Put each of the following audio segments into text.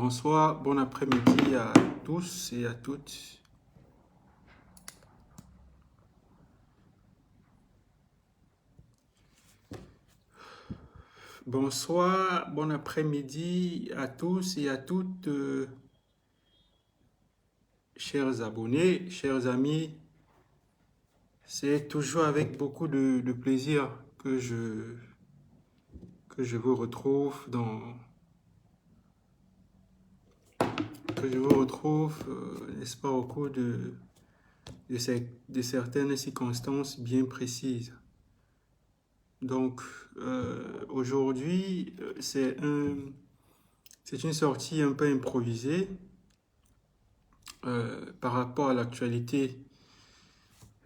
Bonsoir, bon après-midi à tous et à toutes. Bonsoir, bon après-midi à tous et à toutes, chers abonnés, chers amis. C'est toujours avec beaucoup de plaisir que je vous retrouve n'est-ce pas, au cours de certaines circonstances bien précises. Donc, aujourd'hui, c'est une sortie un peu improvisée par rapport à l'actualité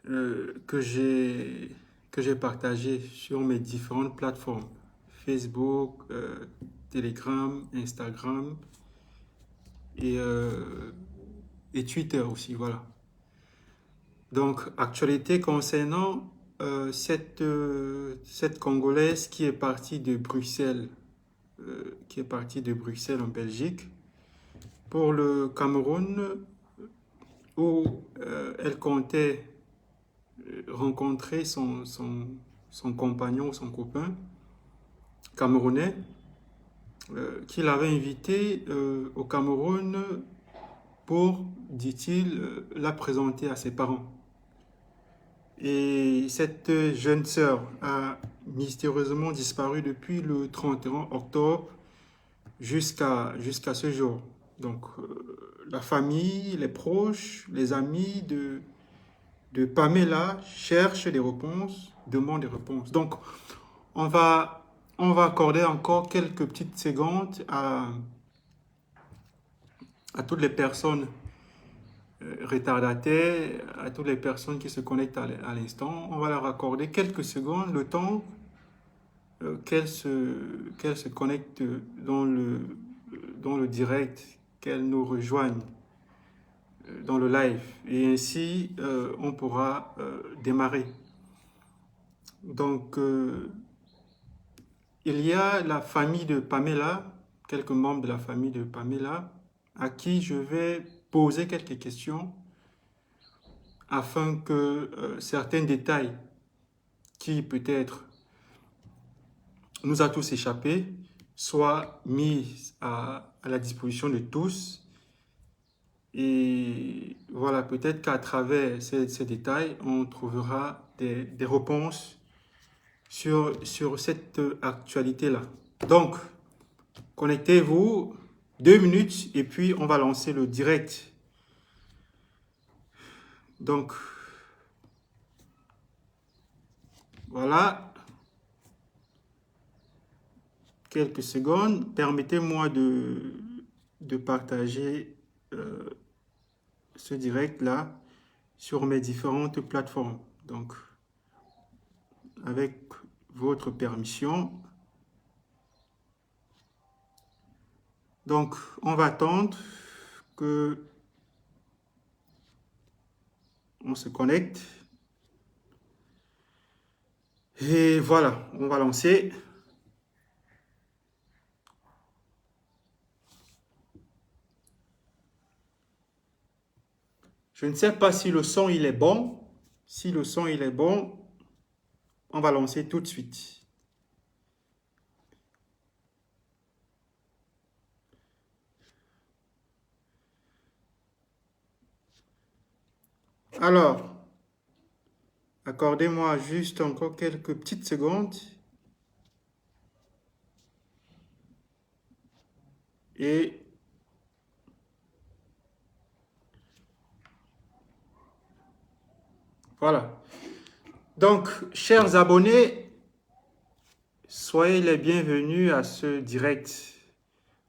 que j'ai partagée sur mes différentes plateformes, Facebook, Telegram, Instagram et Twitter aussi, voilà. Donc, actualité concernant cette Congolaise qui est partie de Bruxelles, en Belgique, pour le Cameroun, où elle comptait rencontrer son compagnon, son copain camerounais, qui l'avait invité au Cameroun pour, dit-il, la présenter à ses parents. Et cette jeune sœur a mystérieusement disparu depuis le 31 octobre jusqu'à ce jour. Donc, la famille, les proches, les amis de Pamela cherchent des réponses, demandent des réponses. Donc, on va accorder encore quelques petites secondes à toutes les personnes retardataires, à toutes les personnes qui se connectent à l'instant. On va leur accorder quelques secondes, le temps qu'elles se connectent dans le direct, qu'elles nous rejoignent dans le live. Et ainsi, on pourra démarrer. Donc, il y a la famille de Pamela, quelques membres de la famille de Pamela, à qui je vais poser quelques questions afin que certains détails qui peut-être nous a tous échappé soient mis à la disposition de tous. Et voilà, peut-être qu'à travers ces détails, on trouvera des réponses sur cette actualité-là. Donc, connectez-vous 2 minutes et puis on va lancer le direct. Donc, voilà. Quelques secondes. Permettez-moi de partager ce direct-là sur mes différentes plateformes. Donc, avec votre permission. Donc, on va attendre que on se connecte. Et voilà, on va lancer. Je ne sais pas si le son il est bon. Si le son il est bon, on va lancer tout de suite. Alors, accordez-moi juste encore quelques petites secondes. Et voilà. Donc, chers abonnés, soyez les bienvenus à ce direct.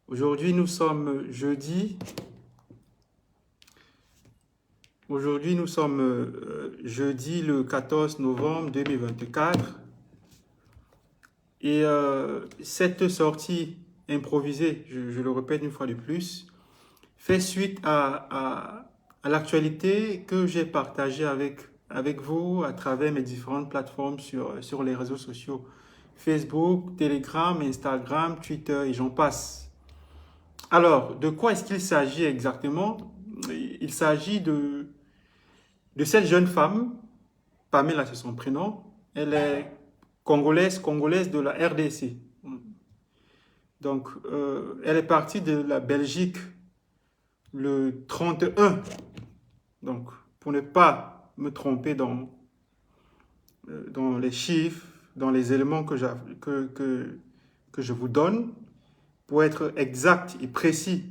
Aujourd'hui, nous sommes jeudi. Aujourd'hui, nous sommes jeudi le 14 novembre 2024. Et cette sortie improvisée, je le répète une fois de plus, fait suite à l'actualité que j'ai partagée avec vous à travers mes différentes plateformes sur les réseaux sociaux. Facebook, Telegram, Instagram, Twitter et j'en passe. Alors, de quoi est-ce qu'il s'agit exactement? Il s'agit de cette jeune femme, Pamela, c'est son prénom. Elle est congolaise de la RDC. Donc, elle est partie de la Belgique le 31. Donc, pour ne pas me tromper dans les chiffres, dans les éléments que je vous donne, pour être exact et précis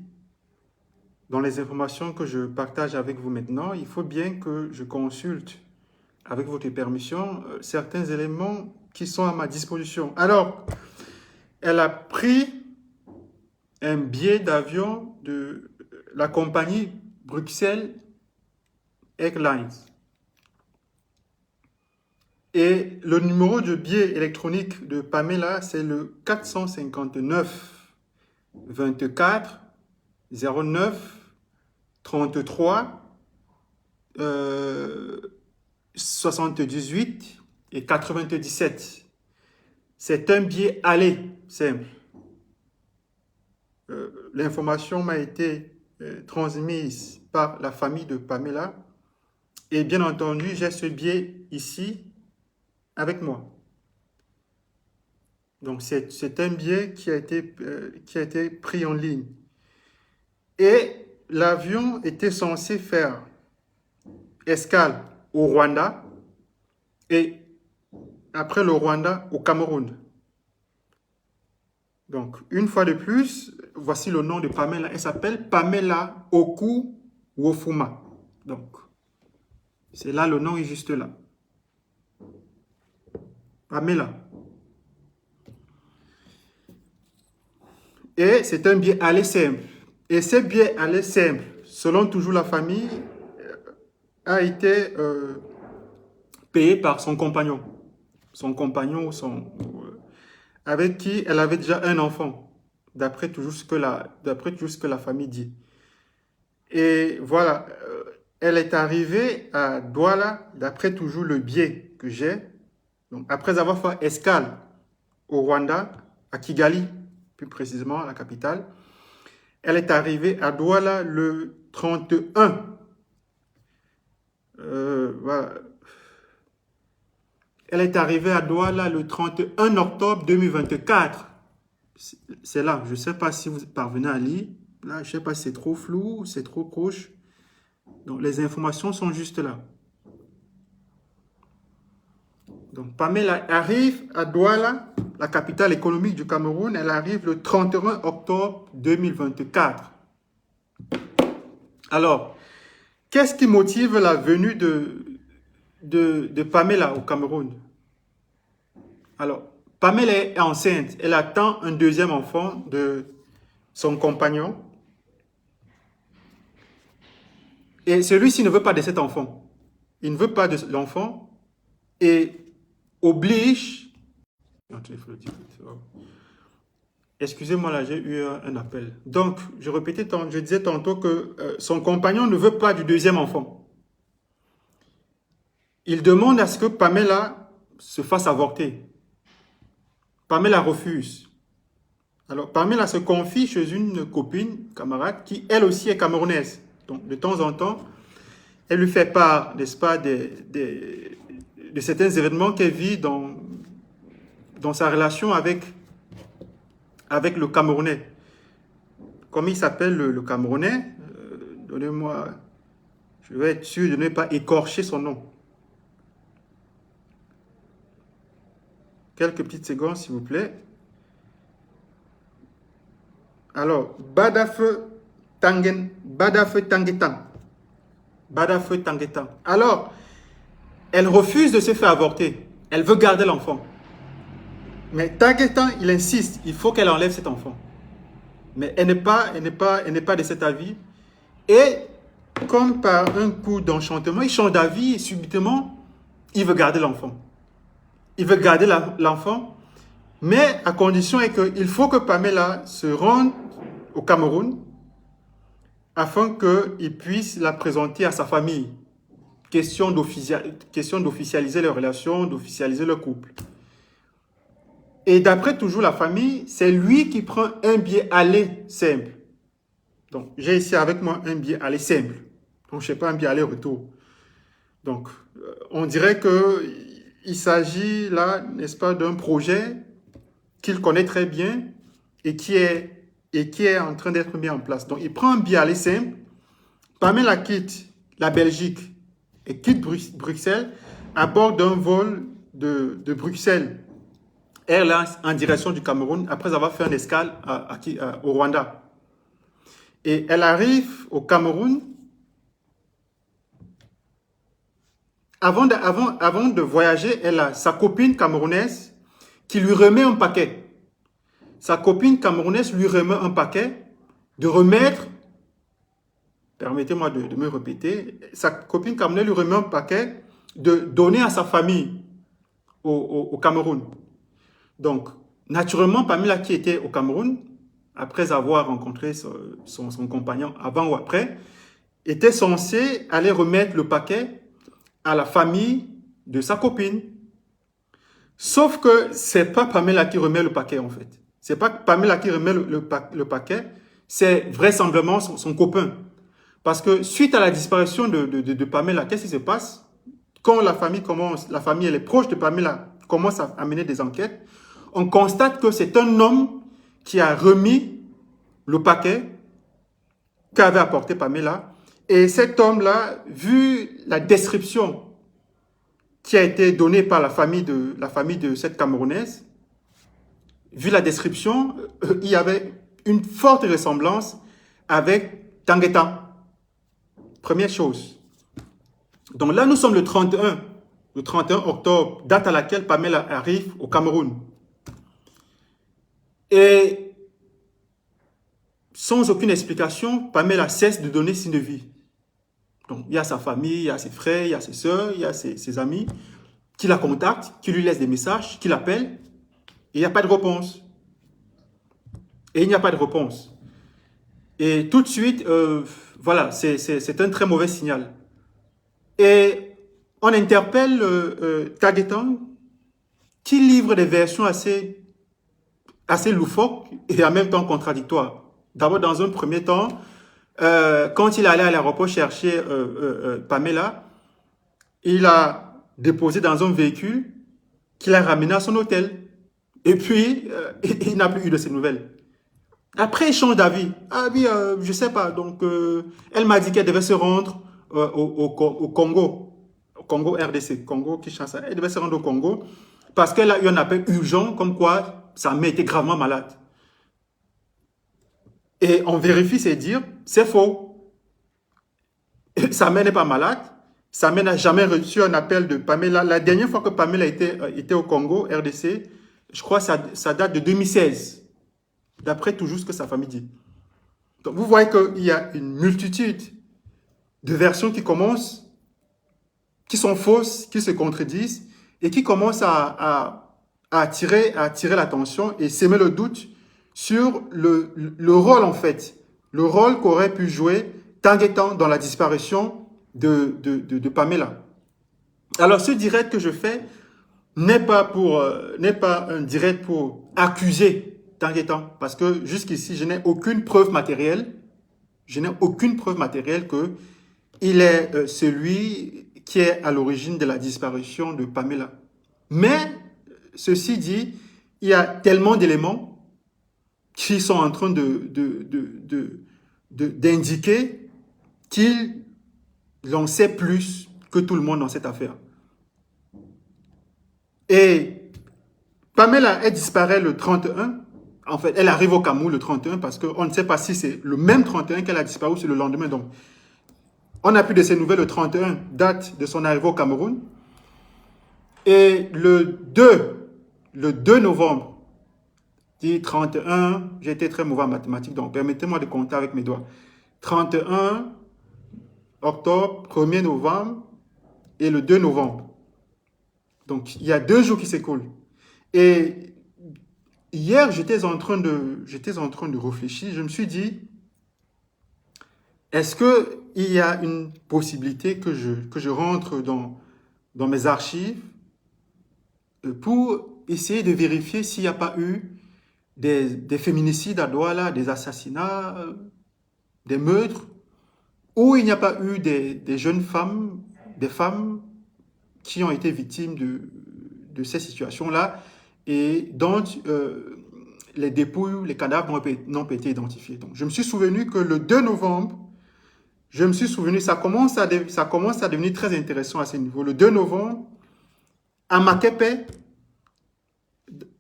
dans les informations que je partage avec vous maintenant, il faut bien que je consulte, avec votre permission, certains éléments qui sont à ma disposition. Alors, elle a pris un billet d'avion de la compagnie Bruxelles Airlines. Et le numéro de billet électronique de Pamela, c'est le 459 24 09 33 78 et 97. C'est un billet aller simple. L'information m'a été transmise par la famille de Pamela. Et bien entendu, j'ai ce billet ici avec moi. Donc, c'est un billet qui a été pris en ligne. Et l'avion était censé faire escale au Rwanda et après le Rwanda au Cameroun. Donc, une fois de plus, voici le nom de Pamela. Elle s'appelle Pamela Oku Wofuma. Donc, c'est là, le nom est juste là. Pamela. Et c'est un billet aller simple. Et ce billet aller simple, selon toujours la famille, a été payé par son compagnon. Son compagnon avec qui elle avait déjà un enfant, d'après toujours ce que la famille dit. Et voilà, elle est arrivée à Douala, d'après toujours le billet que j'ai. Donc, après avoir fait escale au Rwanda, à Kigali, plus précisément à la capitale, elle est arrivée à Douala le 31. Voilà. Elle est arrivée à Douala le 31 octobre 2024. C'est là. Je ne sais pas si vous parvenez à lire. Là, je ne sais pas si c'est trop flou, c'est trop proche. Donc, les informations sont juste là. Donc, Pamela arrive à Douala, la capitale économique du Cameroun. Elle arrive le 31 octobre 2024. Alors, qu'est-ce qui motive la venue de Pamela au Cameroun? Alors, Pamela est enceinte. Elle attend un deuxième enfant de son compagnon. Et celui-ci ne veut pas de cet enfant. Il ne veut pas de l'enfant et oblige... Excusez-moi, là, j'ai eu un appel. Donc, je disais tantôt que son compagnon ne veut pas du deuxième enfant. Il demande à ce que Pamela se fasse avorter. Pamela refuse. Alors, Pamela se confie chez une copine, camarade, qui elle aussi est camerounaise. Donc, de temps en temps, elle lui fait part, n'est-ce pas, de certains événements qu'elle vit dans sa relation avec le Camerounais. Comment il s'appelle le Camerounais? Donnez-moi, je vais être sûr de ne pas écorcher son nom. Quelques petites secondes, s'il vous plaît. Alors, Badafe Tanguetan. Badafe Tanguetan. Alors, elle refuse de se faire avorter. Elle veut garder l'enfant. Mais Tanguetan, il insiste, il faut qu'elle enlève cet enfant. Mais elle n'est pas de cet avis. Et comme par un coup d'enchantement, il change d'avis et subitement, il veut garder l'enfant. Il veut garder l'enfant, mais à condition qu'il faut que Pamela se rende au Cameroun afin qu'il puisse la présenter à sa famille. Question d'officialiser leur relation, d'officialiser leur couple. Et d'après toujours la famille, c'est lui qui prend un billet aller simple. Donc, j'ai ici avec moi un billet aller simple. Donc, je ne sais pas, un billet aller-retour. Donc, on dirait qu'il s'agit là, n'est-ce pas, d'un projet qu'il connaît très bien et qui est en train d'être mis en place. Donc, il prend un billet aller simple. Pamela quitte la Belgique et quitte Bruxelles à bord d'un vol de Bruxelles Airlines en direction du Cameroun après avoir fait une escale au Rwanda. Et elle arrive au Cameroun. Avant de voyager, elle a sa copine camerounaise qui lui remet un paquet. Sa copine camerounaise lui remet un paquet de remettre, permettez-moi de me répéter, sa copine camerounaise lui remet un paquet de donner à sa famille au Cameroun. Donc, naturellement, Pamela qui était au Cameroun, après avoir rencontré son compagnon avant ou après, était censée aller remettre le paquet à la famille de sa copine. Sauf que ce n'est pas Pamela qui remet le paquet en fait. Ce n'est pas Pamela qui remet le paquet, c'est vraisemblablement son copain. Parce que suite à la disparition de Pamela, qu'est-ce qui se passe? Quand la famille et les proches de Pamela commencent à mener des enquêtes, on constate que c'est un homme qui a remis le paquet qu'avait apporté Pamela. Et cet homme-là, vu la description qui a été donnée par la famille de cette Camerounaise, vu la description, il y avait une forte ressemblance avec Tanguy. Première chose. Donc là, nous sommes le 31 octobre, date à laquelle Pamela arrive au Cameroun. Et sans aucune explication, Pamela cesse de donner signe de vie. Donc, il y a sa famille, il y a ses frères, il y a ses soeurs, il y a ses amis qui la contactent, qui lui laissent des messages, qui l'appellent, et il n'y a pas de réponse. Et il n'y a pas de réponse. Et tout de suite, voilà, c'est un très mauvais signal. Et on interpelle Taguetan, qui livre des versions assez loufoques et en même temps contradictoires. D'abord, dans un premier temps, quand il allait à l'aéroport chercher Pamela, il a déposé dans un véhicule qu'il a ramené à son hôtel. Et puis, il n'a plus eu de ses nouvelles. Après, il change d'avis. Ah oui, je ne sais pas. Donc, elle m'a dit qu'elle devait se rendre au Congo. Au Congo RDC, Congo Kinshasa. Elle devait se rendre au Congo parce qu'elle a eu un appel urgent comme quoi sa mère était gravement malade. Et on vérifie ses dires, c'est faux. Sa mère n'est pas malade. Sa mère n'a jamais reçu un appel de Pamela. La dernière fois que Pamela était au Congo, RDC, je crois que ça date de 2016. D'après toujours ce que sa famille dit. Donc vous voyez qu'il y a une multitude de versions qui sont fausses, qui se contredisent et qui commencent à attirer l'attention et s'aimer le doute sur le rôle en fait, le rôle qu'aurait pu jouer Tanguy dans la disparition de Pamela. Alors ce direct que je fais n'est pas un direct pour accuser Tanguy, parce que jusqu'ici je n'ai aucune preuve matérielle, qu'il est celui qui est à l'origine de la disparition de Pamela. Mais ceci dit, il y a tellement d'éléments qui sont en train d'indiquer qu'il en sait plus que tout le monde dans cette affaire. Et Pamela, elle disparaît le 31. En fait, elle arrive au Cameroun le 31 parce qu'on ne sait pas si c'est le même 31 qu'elle a disparu ou c'est le lendemain. Donc, on n'a plus de ses nouvelles le 31, date de son arrivée au Cameroun. Et le 2 novembre, dit 31, j'ai été très mauvais en mathématiques, donc permettez-moi de compter avec mes doigts. 31 octobre, 1er novembre et le 2 novembre. Donc, il y a 2 jours qui s'écoulent. Et hier, j'étais en train de réfléchir. Je me suis dit, est-ce qu'il y a une possibilité que je rentre dans mes archives pour essayer de vérifier s'il n'y a pas eu des féminicides à Douala, des assassinats des meurtres, où il n'y a pas eu des jeunes femmes, des femmes qui ont été victimes de ces situations-là et dont les dépouilles, les cadavres n'ont pas été identifiés. Donc, je me suis souvenu que le 2 novembre, je me suis souvenu, ça commence à devenir très intéressant à ce niveau. Le 2 novembre, à Makepe,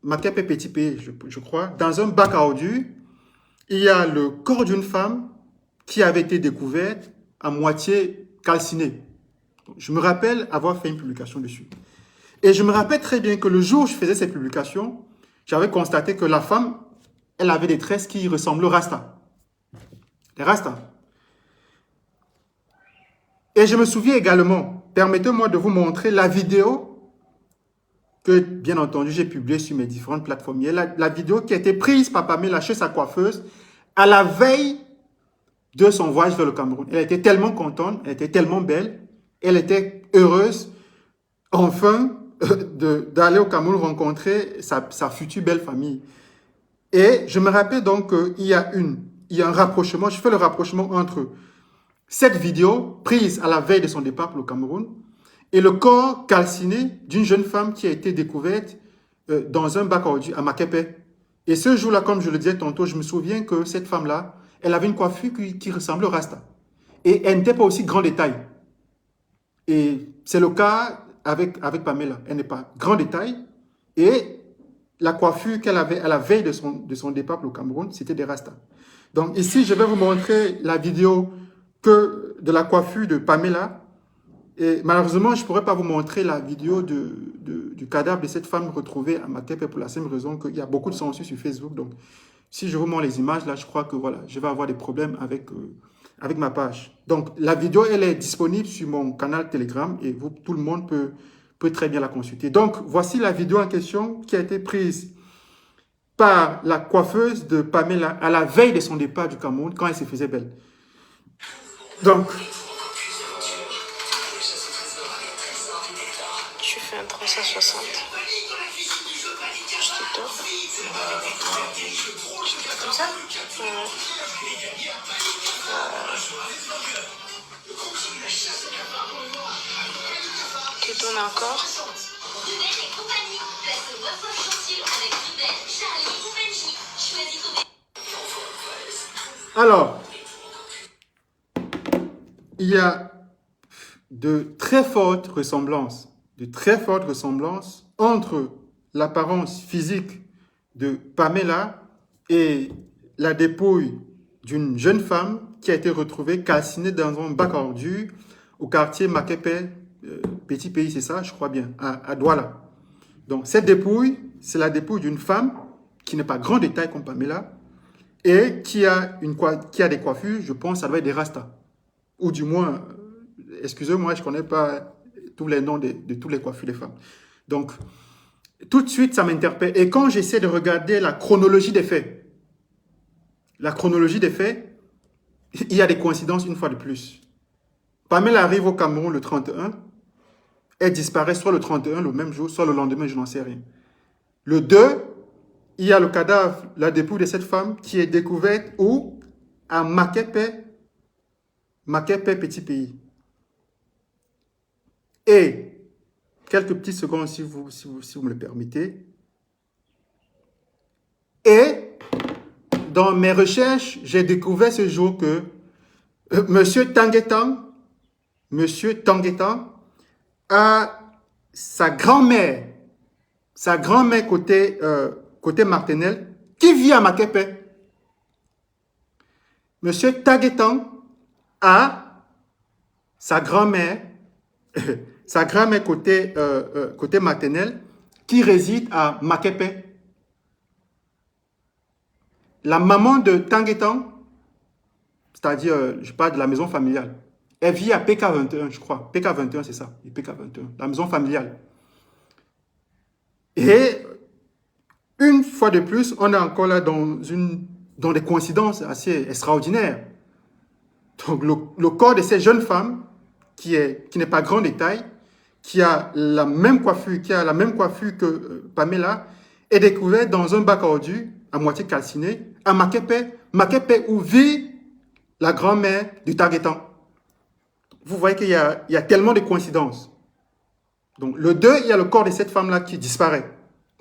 Makepe Petit Pays, je crois, dans un bac à ordures, il y a le corps d'une femme qui avait été découverte à moitié calcinée. Je me rappelle avoir fait une publication dessus. Et je me rappelle très bien que le jour où je faisais cette publication, j'avais constaté que la femme, elle avait des tresses qui ressemblent au rasta. Les rastas. Et je me souviens également, permettez-moi de vous montrer la vidéo que, bien entendu, j'ai publiée sur mes différentes plateformes. La vidéo qui a été prise par Pamela chez sa coiffeuse à la veille de son voyage vers le Cameroun. Elle était tellement contente, elle était tellement belle, elle était heureuse, enfin, d'aller au Cameroun rencontrer sa future belle famille. Et je me rappelle donc qu'il y a un rapprochement, je fais le rapprochement entre cette vidéo prise à la veille de son départ pour le Cameroun et le corps calciné d'une jeune femme qui a été découverte dans un bac à ordures à Makepe. Et ce jour-là, comme je le disais tantôt, je me souviens que cette femme-là, elle avait une coiffure qui ressemblait au rasta. Et elle n'était pas aussi grand détail. Et c'est le cas avec Pamela. Elle n'est pas grand détail. Et la coiffure qu'elle avait à la veille de son départ pour le Cameroun, c'était des rastas. Donc ici, je vais vous montrer la vidéo de la coiffure de Pamela. Et malheureusement, je ne pourrais pas vous montrer la vidéo du cadavre de cette femme retrouvée à Makepe pour la simple raison qu'il y a beaucoup de censure sur Facebook. Donc, si je vous montre les images, là, je crois que voilà, je vais avoir des problèmes avec ma page. Donc, la vidéo, elle est disponible sur mon canal Telegram et tout le monde peut très bien la consulter. Donc, voici la vidéo en question qui a été prise par la coiffeuse de Pamela à la veille de son départ du Cameroun quand elle se faisait belle. Donc, tu fais un 360. Je te tourne. Comme ça? Tu tournes encore. Alors, il y a de très fortes ressemblances entre l'apparence physique de Pamela et la dépouille d'une jeune femme qui a été retrouvée calcinée dans un bac à ordures au quartier Makepe, Petit Pays, c'est ça, je crois bien, à Douala. Donc, cette dépouille, c'est la dépouille d'une femme qui n'est pas grand détail comme Pamela et qui a des coiffures, je pense, ça doit être des rastas. Ou du moins, excusez-moi, je ne connais pas tous les noms de toutes les coiffures des femmes. Donc, tout de suite, ça m'interpelle. Et quand j'essaie de regarder la chronologie des faits, il y a des coïncidences une fois de plus. Pamela arrive au Cameroun le 31, elle disparaît soit le 31, le même jour, soit le lendemain, je n'en sais rien. Le 2, il y a le cadavre, la dépouille de cette femme qui est découverte où? À Makepe, Petit Pays. Et, quelques petites secondes si vous me le permettez. Et, dans mes recherches, j'ai découvert ce jour que Monsieur Tanguetan a sa grand-mère côté Martinelle, qui vit à Makepe. Monsieur Tanguetan a sa grand-mère côté Martinelle, qui réside à Makepe. La maman de Tanguetan, c'est-à-dire, je parle de la maison familiale, elle vit à PK21, je crois. PK21, c'est ça, PK21, la maison familiale. Et une fois de plus, on est encore là dans des coïncidences assez extraordinaires. Donc, le corps de cette jeune femme, qui n'est pas grand détail, qui a la même coiffure que Pamela, est découvert dans un bac à ordures à moitié calciné à Makepe où vit la grand-mère du targetant. Vous voyez qu'il y a tellement de coïncidences. Donc, le 2, il y a le corps de cette femme-là qui disparaît.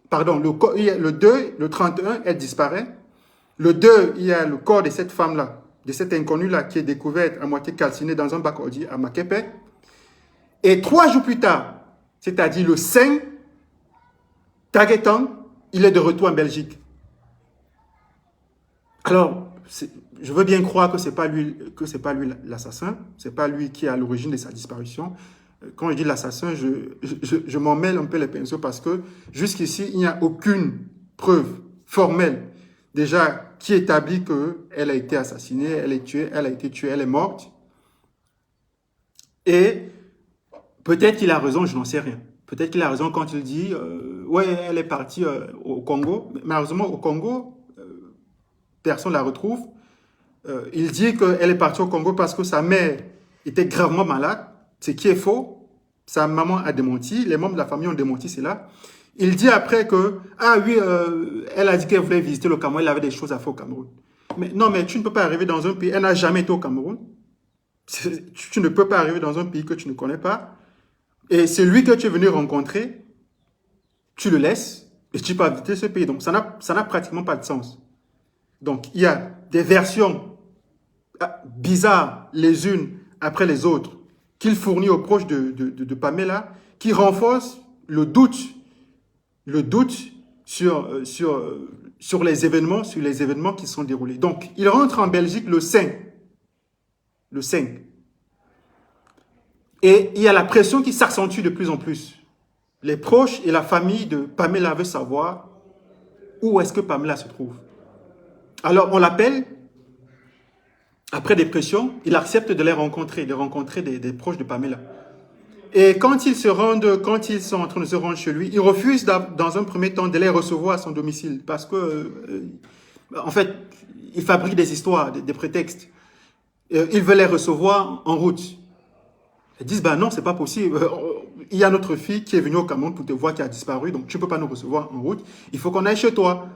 Pardon, le 2, le 31, elle disparaît. Le 2, il y a le corps de cette femme-là, de cette inconnue-là qui est découverte à moitié calcinée dans un bac ordi à Makepe. Et 3 jours plus tard, c'est-à-dire le 5, Targetan, il est de retour en Belgique. Alors, je veux bien croire que ce n'est pas lui l'assassin, ce n'est pas lui qui est à l'origine de sa disparition. Quand je dis l'assassin, je m'en mêle un peu les pinceaux parce que jusqu'ici, il n'y a aucune preuve formelle déjà qui établit qu'elle a été assassinée, elle a été tuée, elle est morte. Et peut-être qu'il a raison, je n'en sais rien. Peut-être qu'il a raison quand il dit ouais, elle est partie au Congo. Malheureusement, au Congo, personne ne la retrouve. Il dit qu'elle est partie au Congo parce que sa mère était gravement malade, ce qui est faux. Sa maman a démenti, les membres de la famille ont démenti cela. Il dit après que, ah oui, elle a dit qu'elle voulait visiter le Cameroun, elle avait des choses à faire au Cameroun. Mais non, mais tu ne peux pas arriver dans un pays, elle n'a jamais été au Cameroun. Tu ne peux pas arriver dans un pays que tu ne connais pas. Et celui que tu es venu rencontrer, tu le laisses et tu peux visiter ce pays. Donc, ça n'a pratiquement pas de sens. Donc, il y a des versions bizarres les unes après les autres qu'il fournit aux proches de Pamela qui renforcent le doute sur les événements qui sont déroulés. Donc, il rentre en Belgique le 5. Le 5. Et il y a la pression qui s'accentue de plus en plus. Les proches et la famille de Pamela veulent savoir où est-ce que Pamela se trouve. Alors, on l'appelle. Après des pressions, il accepte de les rencontrer, des proches de Pamela. Et quand ils sont en train de se rendre chez lui, il refuse dans un premier temps de les recevoir à son domicile parce que, en fait, il fabrique des histoires, des prétextes. Il veut les recevoir en route. Ils disent, ben non, c'est pas possible. Il y a notre fille qui est venue au Cameroun pour te voir qui a disparu, donc tu ne peux pas nous recevoir en route. Il faut qu'on aille chez toi.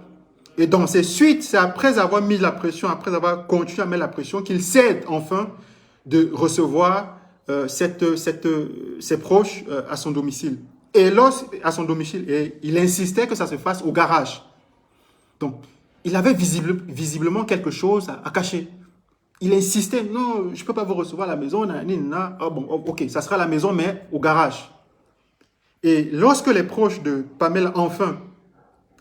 Et donc, c'est après avoir mis la pression, après avoir continué à mettre la pression, qu'il cède enfin de recevoir ses proches à son domicile. Et à son domicile, et il insistait que ça se fasse au garage. Donc, il avait visiblement quelque chose à cacher. Il insistait, non, je ne peux pas vous recevoir à la maison. Ah bon, ok, ça sera à la maison, mais au garage. Et lorsque les proches de Pamela, enfin,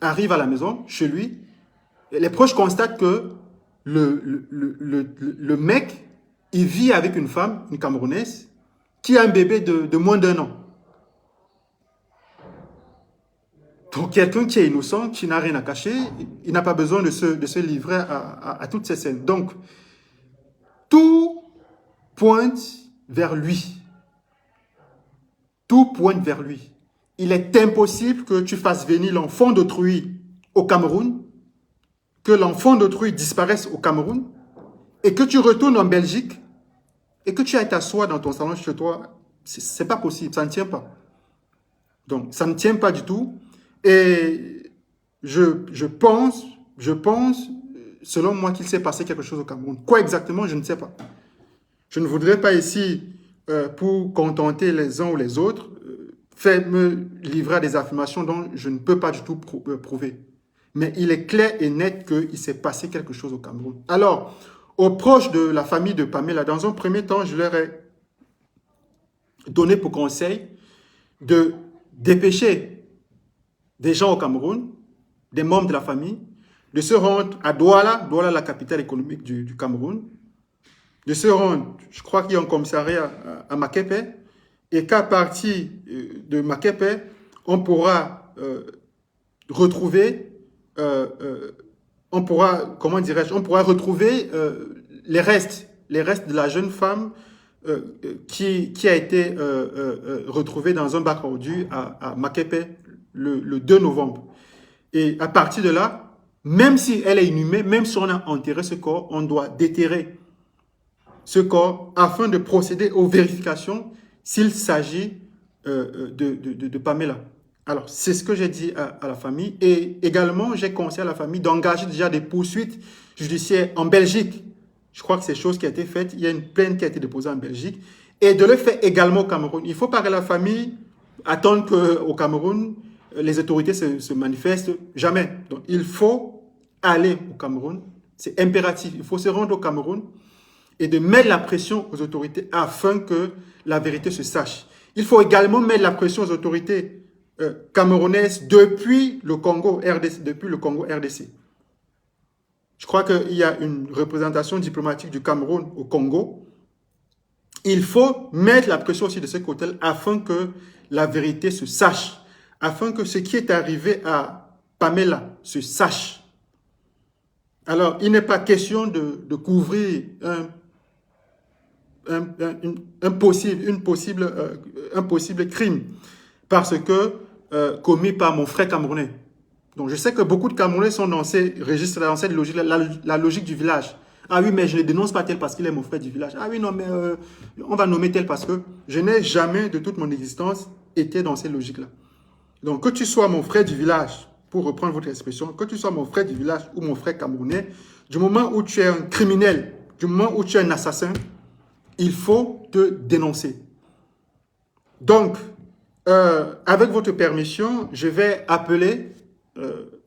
arrivent à la maison, chez lui, les proches constatent que le mec, il vit avec une femme, une Camerounaise, qui a un bébé de moins d'1 an. Donc, quelqu'un qui est innocent, qui n'a rien à cacher, il n'a pas besoin de se livrer à toutes ces scènes. Donc, tout pointe vers lui. Tout pointe vers lui. Il est impossible que tu fasses venir l'enfant d'autrui au Cameroun, que l'enfant d'autrui disparaisse au Cameroun, et que tu retournes en Belgique, et que tu ailles t'asseoir dans ton salon chez toi. C'est pas possible, ça ne tient pas. Donc, ça ne tient pas du tout. Et je pense, selon moi, qu'il s'est passé quelque chose au Cameroun. Quoi exactement, je ne sais pas. Je ne voudrais pas ici, pour contenter les uns ou les autres, me livrer à des affirmations dont je ne peux pas du tout prouver. Mais il est clair et net qu'il s'est passé quelque chose au Cameroun. Alors, aux proches de la famille de Pamela, dans un premier temps, je leur ai donné pour conseil de dépêcher des gens au Cameroun, des membres de la famille, de se rendre à Douala, la capitale économique du Cameroun, de se rendre, je crois qu'il y a un commissariat à Makepe, et qu'à partir de Makepe, on pourra retrouver, on pourra retrouver les restes de la jeune femme qui a été retrouvée dans un bac ordu à Makepe le 2 novembre. Et à partir de là, même si elle est inhumée, même si on a enterré ce corps, on doit déterrer ce corps afin de procéder aux vérifications s'il s'agit de Pamela. Alors, c'est ce que j'ai dit à la famille. Et également, j'ai conseillé à la famille d'engager déjà des poursuites judiciaires en Belgique Je crois que c'est chose qui a été faite. Il y a une plainte qui a été déposée en Belgique. Et de le faire également au Cameroun. Il ne faut pas que la famille attende qu'au Cameroun, les autorités se manifestent. Jamais. Donc, il faut aller au Cameroun. C'est impératif. Il faut se rendre au Cameroun et de mettre la pression aux autorités afin que la vérité se sache. Il faut également mettre la pression aux autorités camerounaises depuis le Congo RDC. Je crois qu'il y a une représentation diplomatique du Cameroun au Congo. Il faut mettre la pression aussi de ce côté afin que la vérité se sache, afin que ce qui est arrivé à Pamela se sache. Alors, il n'est pas question de couvrir un possible crime parce que commis par mon frère camerounais. Donc, je sais que beaucoup de Camerounais sont dans ces registres, dans cette logique, la logique du village. Ah oui, mais je ne dénonce pas tel parce qu'il est mon frère du village. Ah oui, non, mais on va nommer tel parce que je n'ai jamais, de toute mon existence, été dans ces logiques-là. Donc, que tu sois mon frère du village, pour reprendre votre expression, que tu sois mon frère du village ou mon frère camerounais, du moment où tu es un criminel, du moment où tu es un assassin, il faut te dénoncer. Donc, avec votre permission, je vais appeler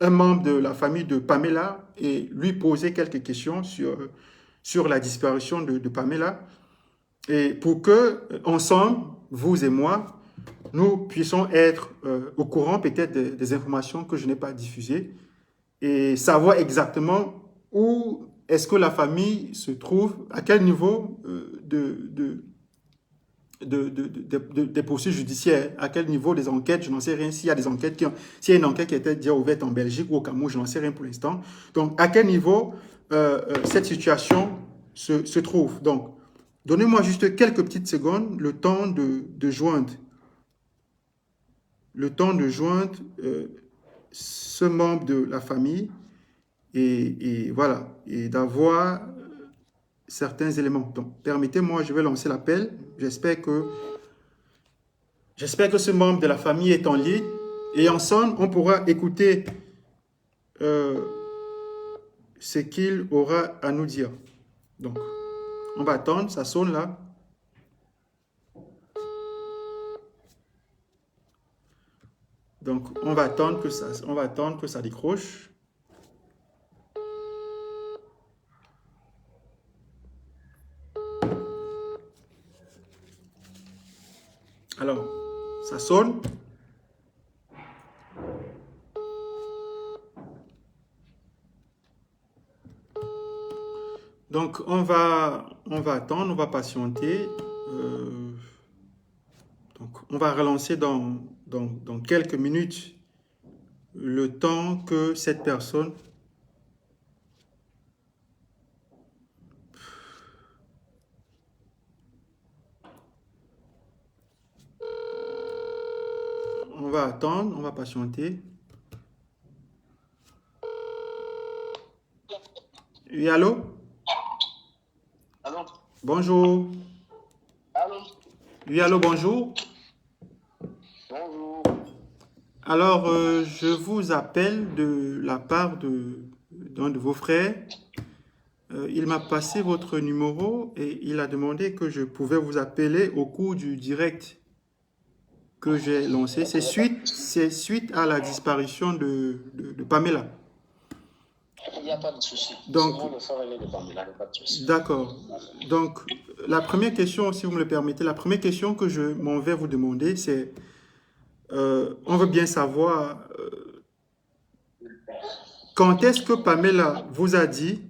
un membre de la famille de Pamela et lui poser quelques questions sur la disparition de Pamela. Et pour que, ensemble, vous et moi, nous puissions être au courant peut-être des informations que je n'ai pas diffusées et savoir exactement où est-ce que la famille se trouve, à quel niveau des poursuites judiciaires, à quel niveau des enquêtes, je n'en sais rien. S'il y a des enquêtes s'il y a une enquête qui a été déjà ouverte en Belgique ou au Cameroun, je n'en sais rien pour l'instant. Donc, à quel niveau cette situation se trouve. Donc, donnez-moi juste quelques petites secondes, le temps de joindre ce membre de la famille et voilà, et d'avoir certains éléments. Donc, permettez-moi, je vais lancer l'appel. J'espère que ce membre de la famille est en ligne et ensemble, on pourra écouter ce qu'il aura à nous dire. Donc, on va attendre, ça sonne là. Donc, on va attendre que ça décroche. Alors, ça sonne. Donc, on va attendre, on va patienter. Donc, on va relancer dans quelques minutes le temps que cette personne on va attendre, on va patienter. Oui, allô? Allô? Bonjour. Allô? Oui, allô, bonjour. Bonjour. Alors, je vous appelle de la part d'un de vos frères. Il m'a passé votre numéro et il a demandé que je pouvais vous appeler au cours du direct que j'ai lancé. C'est suite à la disparition de Pamela. Il n'y a pas de souci. Donc, d'accord. Donc, la première question, si vous me le permettez, la première question que je m'en vais vous demander, c'est, on veut bien savoir quand est-ce que Pamela vous a dit,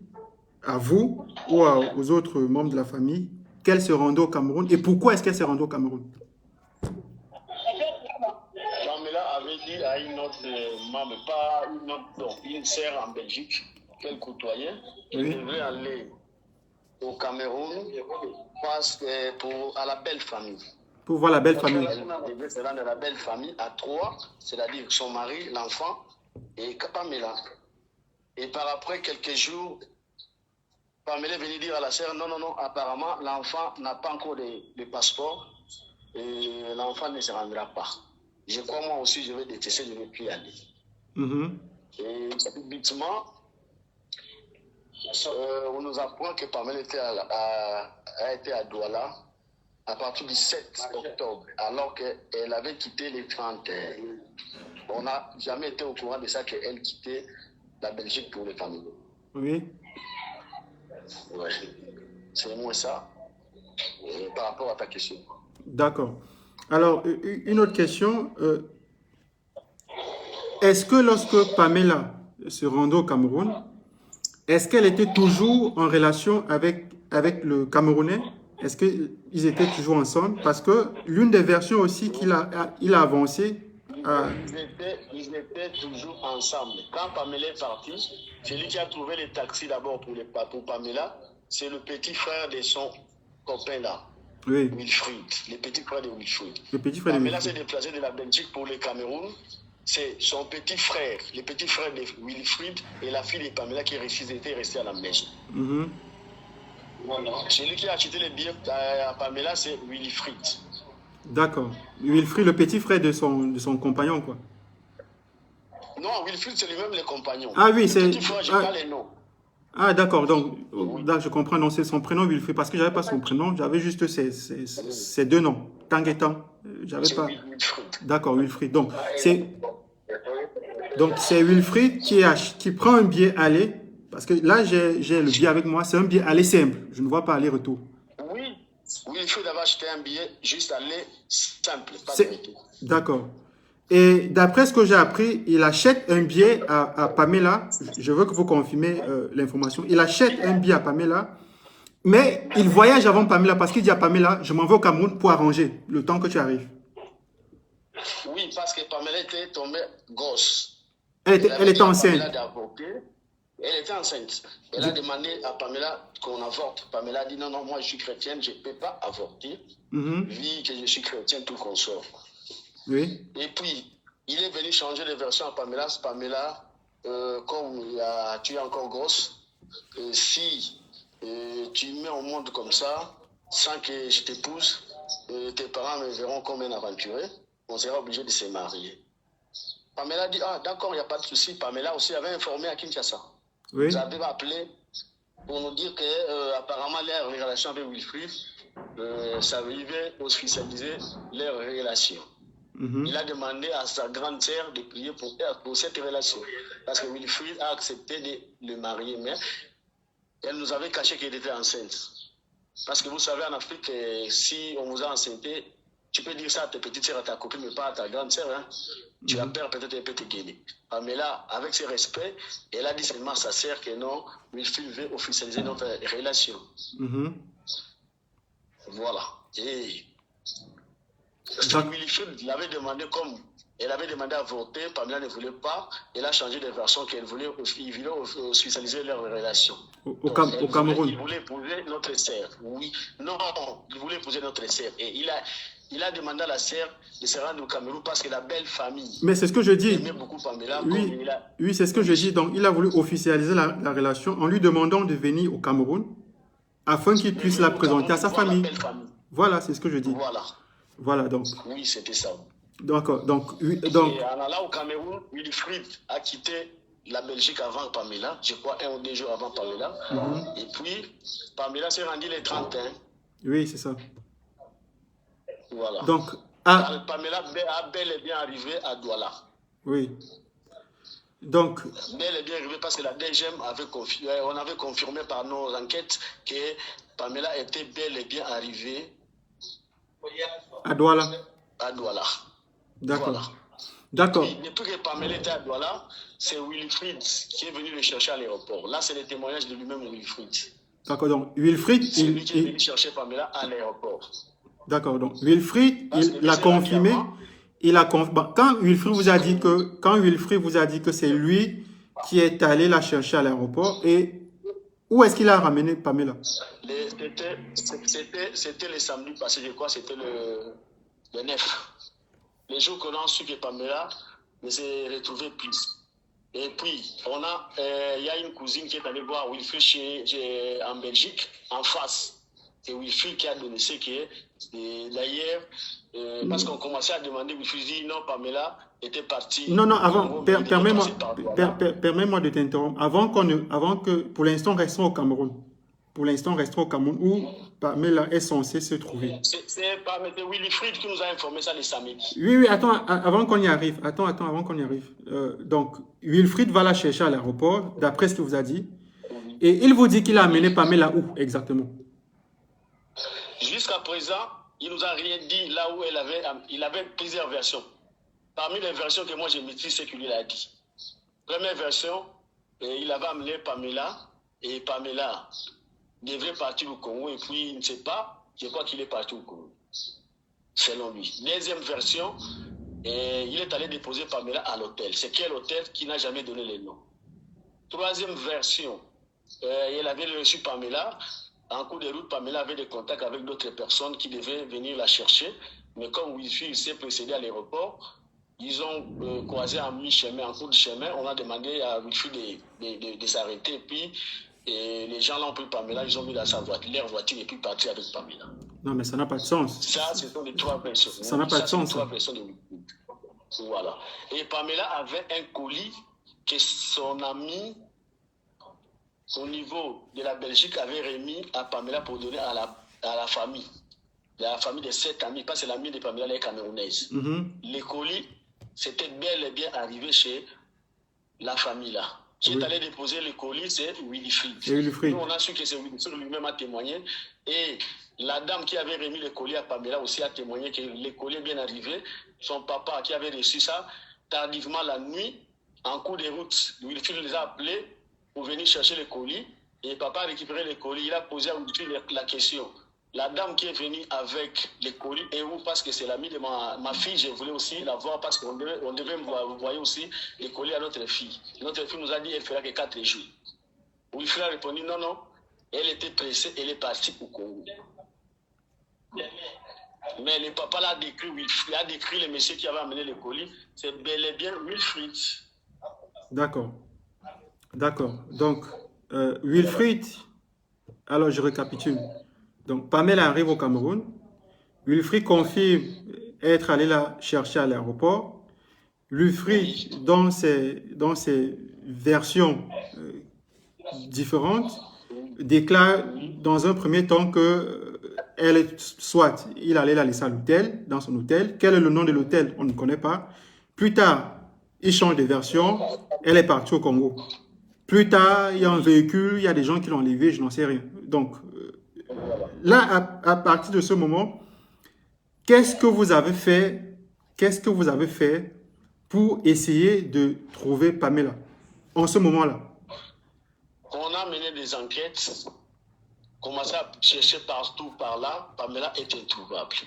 à vous ou aux autres membres de la famille, qu'elle se rendait au Cameroun et pourquoi est-ce qu'elle se rendait au Cameroun? Pamela avait dit à une autre membre, pas une autre, donc une sœur en Belgique, qu'elle côtoyait, qu'elle devait aller au Cameroun à la belle famille. Pour voir la belle famille. Elle devait se rendre à la belle famille à trois, c'est-à-dire son mari, l'enfant et Pamela. Et par après quelques jours, Pamela est venue dire à la sœur, non, apparemment l'enfant n'a pas encore de passeport et l'enfant ne se rendra pas. Je crois moi aussi, je vais détester, je ne vais plus y aller. Et subitement, On nous apprend que Pamela a été à Douala à partir du 7 octobre, alors qu'elle avait quitté les 30. On n'a jamais été au courant de ça qu'elle quittait la Belgique pour les familles. Oui. Ouais. C'est moins ça par rapport à ta question. D'accord. Alors, une autre question. Est-ce que lorsque Pamela se rendait au Cameroun, est-ce qu'elle était toujours en relation avec le Camerounais? Est-ce qu'ils étaient toujours ensemble? Parce que l'une des versions aussi il a avancé. Ils étaient toujours ensemble. Quand Pamela est partie, celui qui a trouvé les taxis d'abord pour Pamela, c'est le petit frère de son copain là, Oui, Wilfried, le petit frère de Wilfried. le petit frère de Pamela s'est Wilfried. déplacée de la Belgique pour le Cameroun. C'est son petit frère, le petit frère de Wilfried et la fille de Pamela qui était restée à la maison. Mhm. Celui qui a acheté les billets à Pamela, c'est Wilfried. D'accord. Wilfried, le petit frère de son compagnon, quoi. Non, Wilfried, c'est lui-même le compagnon. Ah oui, le c'est... petit frère, je n'ai pas les noms. Ah, d'accord. Donc, Oui. là, je comprends. Donc, c'est son prénom, Wilfried. Parce que je n'avais pas son prénom. J'avais juste ses deux noms. Tanguy-Tan. J'avais C'est pas... Wilfried. D'accord, Wilfried. Donc, c'est Wilfried qui prend un billet aller. Parce que là, j'ai le billet avec moi. C'est un billet aller simple. Je ne vois pas aller-retour. Oui, Wilfried avait acheté un billet juste aller simple, pas de C'est... retour. D'accord. Et d'après ce que j'ai appris, il achète un billet à Pamela. Je veux que vous confirmez l'information. Il achète un billet à Pamela, mais il voyage avant Pamela parce qu'il dit à Pamela, je m'en vais au Cameroun pour arranger le temps que tu arrives. Oui, parce que Pamela était tombée grosse. Elle était enceinte. Elle était enceinte. Elle a demandé à Pamela qu'on avorte. Pamela a dit non, non, moi je suis chrétienne, je ne peux pas avorter. Vu que je suis chrétienne, tout consort. Oui. Et puis, il est venu changer de version à Pamela. Pamela, comme tu es encore grosse, si tu me mets au monde comme ça, sans que je t'épouse, tes parents me verront comme un aventuré, on sera obligé de se marier. Pamela dit, ah d'accord, il n'y a pas de souci. Pamela aussi avait informé à Kinshasa. Oui. Vous avez appelé pour nous dire que apparemment leur relation avec Wilfried, ça arrivait officialiser leur relation. Il a demandé à sa grande sœur de prier pour cette relation. Parce que Wilfried a accepté de le marier, mais elle nous avait caché qu'elle était enceinte. Parce que vous savez, en Afrique, si on vous a enceinté, tu peux dire ça à tes petites sœurs, à ta copine, mais pas à ta grande sœur. Hein. Tu as peur, peut-être elle peut te guérir. Mais là, avec ses respects, elle a dit seulement à sa sœur que non, Wilfried veut officialiser notre relation. Voilà. Et Wilfried l'avait demandé comme elle avait demandé à voter, Pamela ne voulait pas, elle a changé de version qu'elle voulait officialiser leur relation. Au Cameroun. Il voulait épouser notre sœur. Oui. Non, il voulait épouser notre sœur. Et il a demandé à la sœur de se rendre au Cameroun parce que la belle famille. Mais c'est ce que je dis. Aimait beaucoup Pamela. Oui, c'est ce que je dis. Donc, il a voulu officialiser la relation en lui demandant de venir au Cameroun afin qu'il puisse la présenter à sa famille. Voilà, c'est ce que je dis. Voilà, donc. Oui, c'était ça. D'accord. Donc, Et en allant au Cameroun, Wilfried a quitté la Belgique avant Pamela, je crois 1 ou 2 jours avant Pamela. Et puis, Pamela s'est rendue les 31. Oui, c'est ça. Voilà. Donc, Pamela a bel et bien arrivé à Douala. Oui. Donc, bel et bien arrivé parce que la DGM on avait confirmé par nos enquêtes que Pamela était bel et bien arrivée à Douala. À Douala. D'accord. Voilà. D'accord. Depuis que Pamela était à Douala, c'est Wilfried qui est venu le chercher à l'aéroport. Là, c'est le témoignage de lui-même, Wilfried. D'accord, donc Wilfried... C'est lui qui est venu chercher Pamela à l'aéroport. D'accord, donc Wilfried, il l'a confirmé. Quand Wilfried vous a dit que c'est lui qui est allé la chercher à l'aéroport, et où est-ce qu'il a ramené Pamela? C'était le samedi passé, je crois, c'était le 9. Les jours qu'on a su que Pamela ne s'est retrouvée plus. Et puis, il y a une cousine qui est allée voir Wilfried en Belgique, en face. c'est Wilfried qui a donné ce qui est. D'ailleurs, parce qu'on commençait à demander, Wilfried dit non, Pamela était partie. Non, non, avant, Congo, mais il était passé par Douala. permets-moi de t'interrompre. Avant que, pour l'instant, restons au Cameroun. Pour l'instant, restons au Cameroun où Pamela est censée se trouver. C'est pas Wilfried qui nous a informé ça le samedi. Oui, oui, attends, avant qu'on y arrive. Attends, avant qu'on y arrive. Donc, Wilfried va la chercher à l'aéroport, d'après ce qu'il vous a dit. Et il vous dit qu'il a amené Pamela où exactement? Jusqu'à présent, il nous a rien dit là où il avait plusieurs versions. Parmi les versions que moi je maîtrise, c'est qu'il a dit. Première version, il avait amené Pamela et Pamela devait partir au Congo et puis il ne sait pas, je crois qu'il est parti au Congo, selon lui. Deuxième version, il est allé déposer Pamela à l'hôtel. C'est quel hôtel qui n'a jamais donné les noms. Troisième version, il avait reçu Pamela. En cours de route, Pamela avait des contacts avec d'autres personnes qui devaient venir la chercher. Mais comme Wilfried s'est précédé à l'aéroport, ils ont croisé en mi-chemin, en cours de chemin. On a demandé à Wilfried de s'arrêter. Et puis, les gens l'ont pris Pamela, ils ont mis dans leur voiture et puis parti avec Pamela. Non, mais ça n'a pas de sens. Ça, ce sont les trois versions. Ça n'a pas de sens. Trois versions de Wilfried. Voilà. Et Pamela avait un colis que son ami, au niveau de la Belgique, avait remis à Pamela pour donner à la famille. La famille de 7 amis, parce que l'ami de Pamela, elle est camerounaise. Les colis, c'était bel et bien arrivé chez la famille là. Qui est allé déposer les colis, c'est Wilfried. Nous, on a su que c'est Wilfried lui-même a témoigné. Et la dame qui avait remis les colis à Pamela aussi a témoigné que les colis est bien arrivé. Son papa qui avait reçu ça, tardivement la nuit, en cours de route, Wilfried les a appelés pour venir chercher les colis. Et papa a récupéré les colis. Il a posé à Wilfried la question. La dame qui est venue avec les colis est où? Parce que c'est l'amie de ma fille. Je voulais aussi la voir parce qu'on devait envoyer aussi les colis à notre fille. Notre fille nous a dit qu'elle fera que 4 jours. Wilfried a répondu non, non. Elle était pressée, elle est partie au Congo. Mais le papa l'a décrit, Wilfried a décrit le monsieur qui avait amené les colis. C'est bel et bien Wilfried. D'accord. D'accord. Donc, Wilfried, alors je récapitule. Donc, Pamela arrive au Cameroun. Wilfried confirme être allé la chercher à l'aéroport. Wilfried, dans ses versions différentes, déclare dans un premier temps que soit il allait la laisser à l'hôtel, dans son hôtel. Quel est le nom de l'hôtel? On ne connaît pas. Plus tard, il change de version. Elle est partie au Congo. Plus tard, il y a un véhicule, il y a des gens qui l'ont enlevé, je n'en sais rien. Donc, là, à partir de ce moment, qu'est-ce que vous avez fait pour essayer de trouver Pamela en ce moment-là? On a mené des enquêtes, commencé à chercher partout par là, Pamela est introuvable.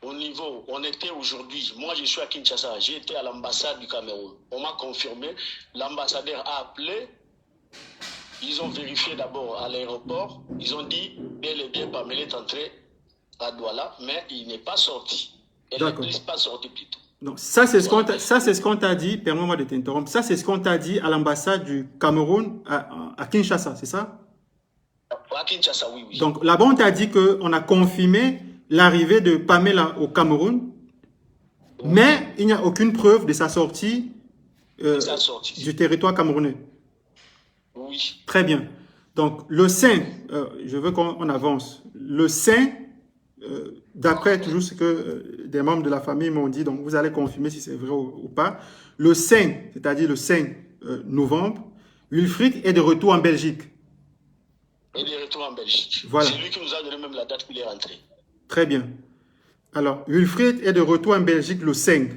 Au niveau, on était aujourd'hui, moi je suis à Kinshasa, j'ai été à l'ambassade du Cameroun. On m'a confirmé, l'ambassadeur a appelé. Ils ont vérifié d'abord à l'aéroport. Ils ont dit, bel et bien, Pamela est entrée à Douala, mais il n'est pas sorti. Elle n'est pas sortie plutôt. Donc, ça, c'est ce qu'on t'a dit. Permets-moi de t'interrompre. Ça, c'est ce qu'on t'a dit à l'ambassade du Cameroun à Kinshasa, c'est ça? À Kinshasa, oui, oui. Donc, là-bas, on t'a dit qu'on a confirmé l'arrivée de Pamela au Cameroun, mais il n'y a aucune preuve de sa sortie, du territoire camerounais. Oui. Très bien. Donc, le sein, je veux qu'on avance. Le sein, d'après toujours ce que des membres de la famille m'ont dit, donc vous allez confirmer si c'est vrai ou pas. Le 5, c'est-à-dire le 5 novembre, Wilfried est de retour en Belgique. Il est de retour en Belgique. Voilà. C'est lui qui nous a donné même la date qu'il est rentré. Très bien. Alors, Wilfried est de retour en Belgique le 5.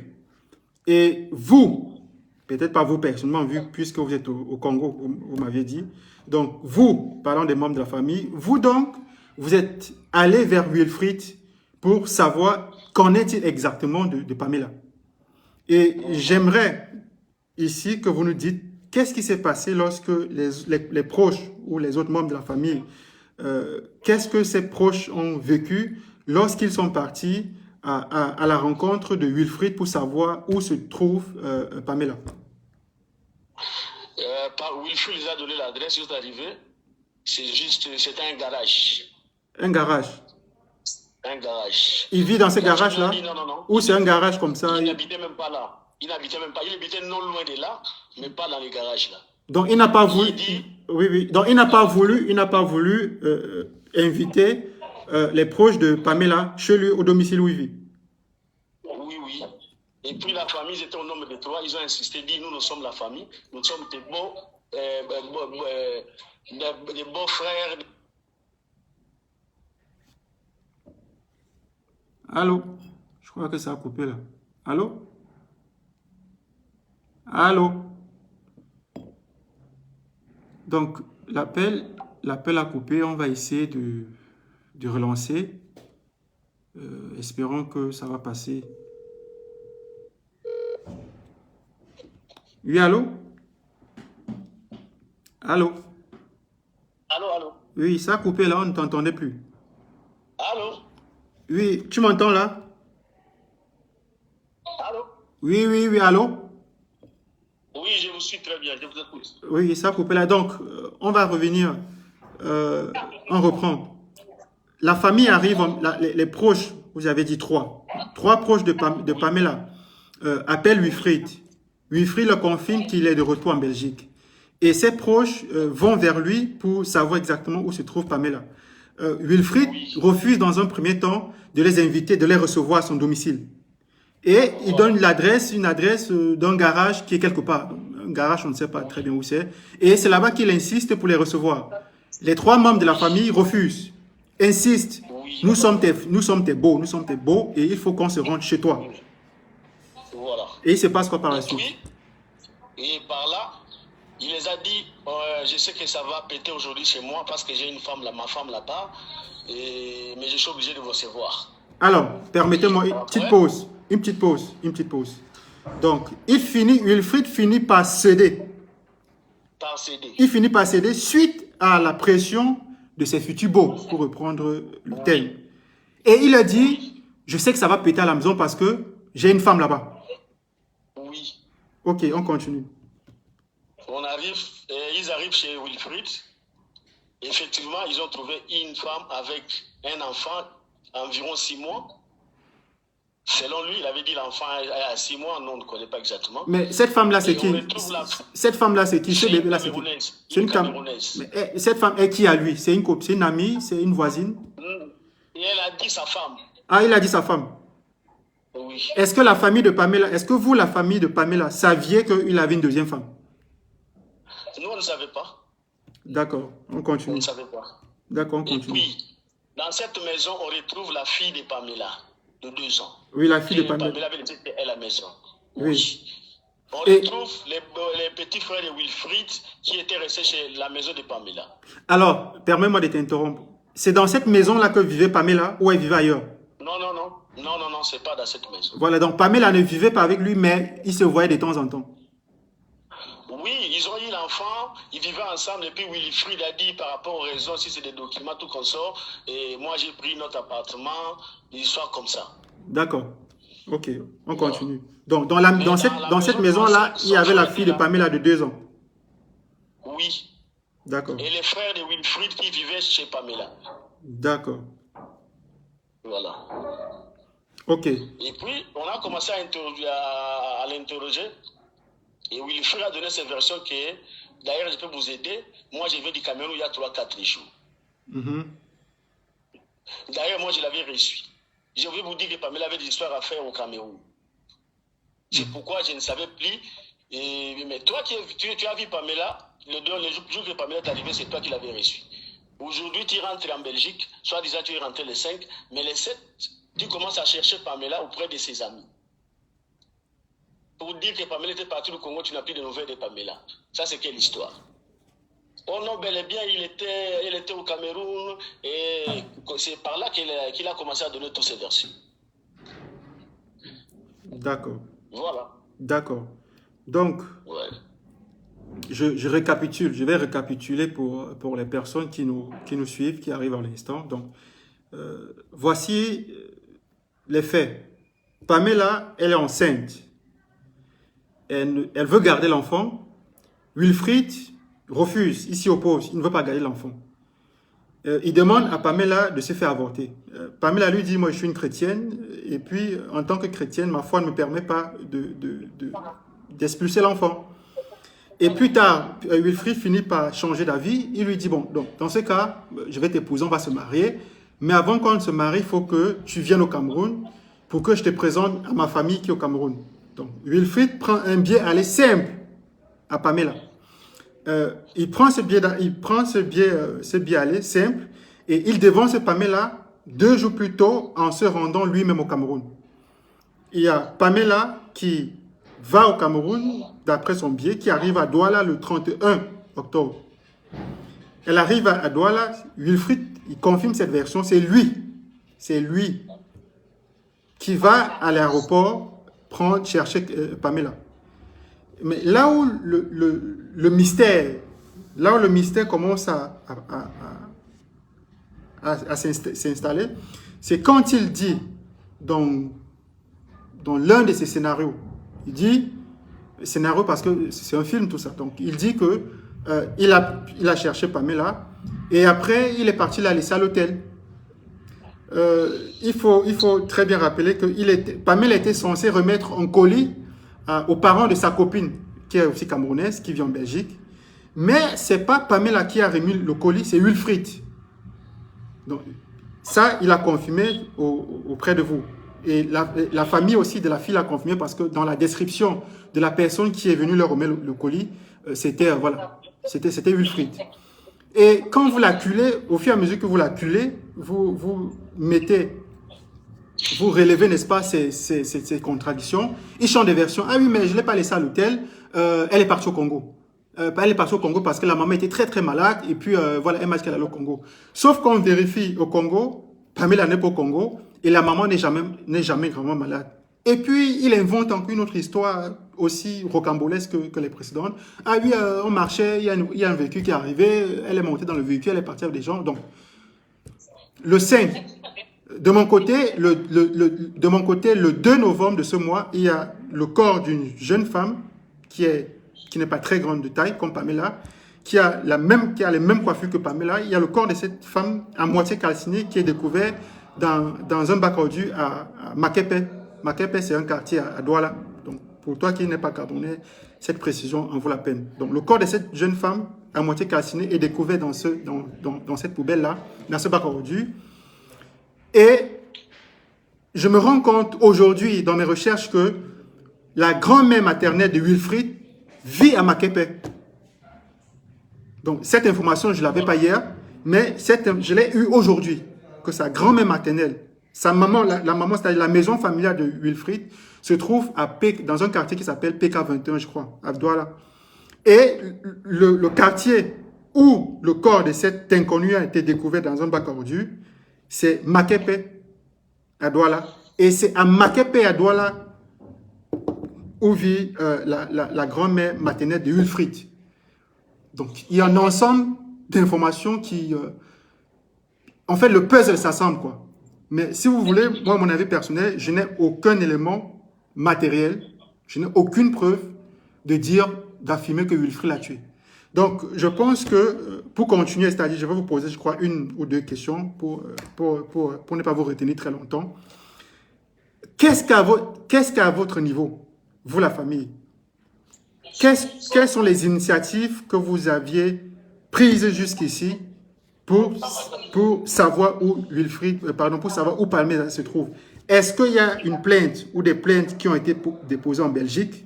Et vous, peut-être pas vous personnellement, vu, puisque vous êtes au Congo, vous m'aviez dit. Donc, vous, parlant des membres de la famille, vous donc, vous êtes allé vers Wilfried pour savoir qu'en est-il exactement de Pamela. Et j'aimerais ici que vous nous dites qu'est-ce qui s'est passé lorsque les proches ou les autres membres de la famille, qu'est-ce que ces proches ont vécu lorsqu'ils sont partis à la rencontre de Wilfried pour savoir où se trouve Pamela. Wilfried les a donné l'adresse, ils sont arrivés. C'est un garage. Un garage. Un garage. Il vit dans ce La femme garage-là? a dit non, non, non. Ou c'est un garage comme ça? Il n'habitait même pas là. Il n'habitait même pas. Il habitait non loin de là, mais pas dans les garages là. Donc il n'a pas voulu. Il dit, Oui, oui. Donc il n'a pas voulu inviter les proches de Pamela chez lui au domicile où il vit. oui, oui. Et puis la famille, ils étaient au nombre de 3. Ils ont insisté, dit nous sommes la famille. Nous sommes des beaux frères. Allô? Je crois que ça a coupé là. Allô? Allô? Donc, l'appel a coupé. On va essayer de relancer. Espérons que ça va passer. Oui, allô? Allô? Allô, allô. Oui, ça a coupé là, on ne t'entendait plus. Allô. Oui, tu m'entends là? Allô. Oui, oui, oui, allô? Oui, je vous suis très bien, je vous écoute. Oui, ça a coupé là. Donc, on va revenir. On reprend. La famille arrive, les proches, vous avez dit trois. Trois proches de Pamela appellent Wilfried. Wilfried le confirme qu'il est de retour en Belgique. Et ses proches vont vers lui pour savoir exactement où se trouve Pamela. Wilfried refuse dans un premier temps de les inviter, de les recevoir à son domicile. Et il donne une adresse d'un garage qui est quelque part. Un garage, on ne sait pas très bien où c'est. Et c'est là-bas qu'il insiste pour les recevoir. Les trois membres de la famille refusent, insistent. Nous sommes tes beaux, et il faut qu'on se rende chez toi. Voilà. Et il se passe quoi par la suite? Et par là, il les a dit, je sais que ça va péter aujourd'hui chez moi parce que j'ai une femme là, ma femme là-bas, mais je suis obligé de vous recevoir. Alors, permettez-moi une petite pause. Une petite pause. Donc, Wilfried finit par céder. Il finit par céder suite à la pression de ses futurs beaux, pour reprendre le thème. Et il a dit, je sais que ça va péter à la maison parce que j'ai une femme là-bas. Oui. Ok, on continue. Ils arrivent chez Wilfried. Effectivement, ils ont trouvé une femme avec un enfant environ 6 mois. Selon lui, il avait dit l'enfant a 6 mois, non, on ne connaît pas exactement. Mais cette femme-là, c'est qui? Cette femme-là, c'est qui? Ce bébé-là, c'est qui? C'est une Camerounaise. Mais cette femme est qui à lui? C'est une copine, c'est une amie, c'est une voisine? Et elle a dit sa femme. Ah, il a dit sa femme? Oui. Est-ce que la famille de Pamela, est-ce que vous, la famille de Pamela, saviez qu'il avait une deuxième femme? Nous, on ne savait pas. D'accord, on continue. On ne savait pas. D'accord, on continue. Et puis, dans cette maison, on retrouve la fille de Pamela, de 2 ans. Oui, la fille de Pamela. Pamela avait été à la maison. Oui. On retrouve les petits frères de Wilfried qui étaient restés chez la maison de Pamela. Alors, permets-moi de t'interrompre. C'est dans cette maison-là que vivait Pamela ou elle vivait ailleurs? Non, c'est pas dans cette maison. Voilà, donc Pamela ne vivait pas avec lui, mais ils se voyaient de temps en temps. Oui, ils ont eu l'enfant, ils vivaient ensemble, et puis Wilfried a dit par rapport aux raisons, si c'est des documents, tout comme ça, et moi j'ai pris notre appartement, une histoire comme ça. D'accord, ok, on continue. Donc, dans cette maison-là, il y avait la fille de Pamela de 2 ans. Oui. D'accord. Et les frères de Wilfried qui vivaient chez Pamela. D'accord. Voilà. Ok. Et puis, on a commencé à l'interroger. Et Wilfried a donné ses versions que, d'ailleurs, je peux vous aider. Moi, je viens du Cameroun il y a 3-4 jours. D'ailleurs, moi, je l'avais reçu. Je vais vous dire que Pamela avait des histoires à faire au Cameroun. C'est pourquoi je ne savais plus. Mais toi, tu as vu Pamela, le jour que Pamela est arrivée, c'est toi qui l'avais reçu. Aujourd'hui, tu rentres en Belgique, soit disant tu es rentré le 5, mais le 7, tu commences à chercher Pamela auprès de ses amis. Pour dire que Pamela était partie du Congo, tu n'as plus de nouvelles de Pamela. Ça, c'est quelle histoire? Oh non, bel et bien, il était au Cameroun, et c'est par là qu'il a commencé à donner toutes ses versions. D'accord. Voilà. D'accord. Donc, ouais. je récapitule, je vais récapituler pour les personnes qui nous suivent, qui arrivent à l'instant. Donc, voici les faits. Pamela, elle est enceinte. Elle veut garder l'enfant. Wilfried refuse, il s'y oppose, il ne veut pas garder l'enfant. il demande à Pamela de se faire avorter. Pamela lui dit, moi je suis une chrétienne, et puis en tant que chrétienne, ma foi ne me permet pas d'expulser l'enfant. Et plus tard, Wilfried finit par changer d'avis. Il lui dit, bon, donc, dans ce cas, je vais t'épouser, on va se marier. Mais avant qu'on se marie, il faut que tu viennes au Cameroun pour que je te présente à ma famille qui est au Cameroun. Donc, Wilfried prend un billet aller simple à Pamela. Il prend ce billet aller simple et il devance Pamela 2 jours plus tôt en se rendant lui-même au Cameroun. Il y a Pamela qui va au Cameroun, d'après son billet, qui arrive à Douala le 31 octobre. Elle arrive à Douala, Wilfried, il confirme cette version, c'est lui qui va à l'aéroport chercher Pamela. Mais là où le mystère commence à s'installer, c'est quand il dit dans l'un de ses scénarios, il dit, scénario parce que c'est un film tout ça, donc il dit que il a cherché Pamela et après il est parti la laisser à l'hôtel. Il faut très bien rappeler que Pamela était censée remettre un colis aux parents de sa copine qui est aussi camerounaise, qui vit en Belgique, mais c'est pas Pamela qui a remis le colis, c'est Wilfried. Donc ça il a confirmé auprès de vous. Et la famille aussi de la fille l'a confirmé parce que dans la description de la personne qui est venue leur remettre le colis, c'était Wilfried. Et quand vous l'acculez, au fur et à mesure que vous l'acculez, vous relevez, n'est-ce pas, ces contradictions. Il chante des versions. Ah oui, mais je ne l'ai pas laissée à l'hôtel. Elle est partie au Congo. Elle est partie au Congo parce que la maman était très très malade. Et puis voilà, elle m'a dit qu'elle allait au Congo. Sauf qu'on vérifie au Congo, Pamela n'est pas au Congo. Et la maman n'est jamais vraiment malade. Et puis, il invente encore une autre histoire aussi rocambolesque que les précédentes. Ah oui, on marchait, il y a un véhicule qui est arrivé, elle est montée dans le véhicule, elle est partie avec des gens. Donc, le 5, de mon côté, le 2 novembre de ce mois, il y a le corps d'une jeune femme qui n'est pas très grande de taille, comme Pamela, qui a les mêmes coiffures que Pamela. Il y a le corps de cette femme à moitié calcinée qui est découvert dans un bac ordu à Makepe. Makepe, c'est un quartier à Douala. Donc, pour toi qui n'es pas camerounais, cette précision en vaut la peine. Donc, le corps de cette jeune femme à moitié calcinée est découvert dans cette poubelle-là, dans ce bac ordu. Et je me rends compte aujourd'hui, dans mes recherches, que la grand-mère maternelle de Wilfried vit à Makepe. Donc, cette information, je ne l'avais pas hier, mais je l'ai eue aujourd'hui. Que sa grand-mère maternelle, sa maman, la maman, c'est-à-dire la maison familiale de Wilfried, se trouve dans un quartier qui s'appelle PK21, je crois, à Douala. Et le quartier où le corps de cet inconnu a été découvert dans un bac ordu, c'est Makepe, à Douala. Et c'est à Makepe, à Douala, où vit la grand-mère maternelle de Wilfried. Donc, il y a un ensemble d'informations qui... en fait, le puzzle s'assemble, quoi. Mais si vous voulez, moi, mon avis personnel, je n'ai aucun élément matériel, je n'ai aucune preuve d'affirmer que Wilfried l'a tué. Donc, je pense que, pour continuer, c'est-à-dire, je vais vous poser, je crois, 1 ou 2 questions pour ne pas vous retenir très longtemps. Qu'est-ce qu'à votre niveau, vous, la famille, quelles sont les initiatives que vous aviez prises jusqu'ici pour savoir où pour savoir où Pamela se trouve? Est-ce qu'il y a une plainte ou des plaintes qui ont été déposées en Belgique?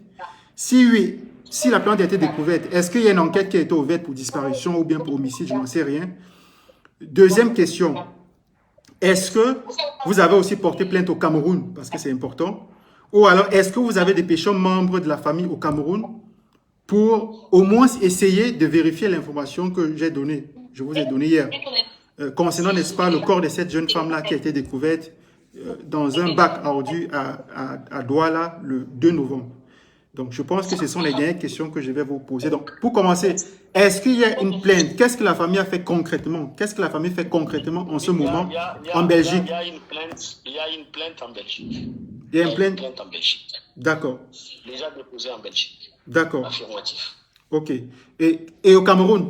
Si oui, si la plainte a été découverte, est-ce qu'il y a une enquête qui a été ouverte pour disparition ou bien pour homicide? Je n'en sais rien. Deuxième question, est-ce que vous avez aussi porté plainte au Cameroun? Parce que c'est important. Ou alors, est-ce que vous avez dépêché un membre de la famille au Cameroun pour au moins essayer de vérifier l'information que je vous ai donnée hier, concernant, n'est-ce pas, le corps de cette jeune femme-là qui a été découverte dans un bac ordu à Douala le 2 novembre. Donc, je pense que ce sont les dernières questions que je vais vous poser. Donc, pour commencer, est-ce qu'il y a une plainte? Qu'est-ce que la famille a fait concrètement? Qu'est-ce que la famille fait concrètement en ce moment en Belgique? Il y a une plainte en Belgique. Il y a une plainte en Belgique. D'accord. Déjà déposée en Belgique. D'accord. Affirmatif. OK. Et au Cameroun,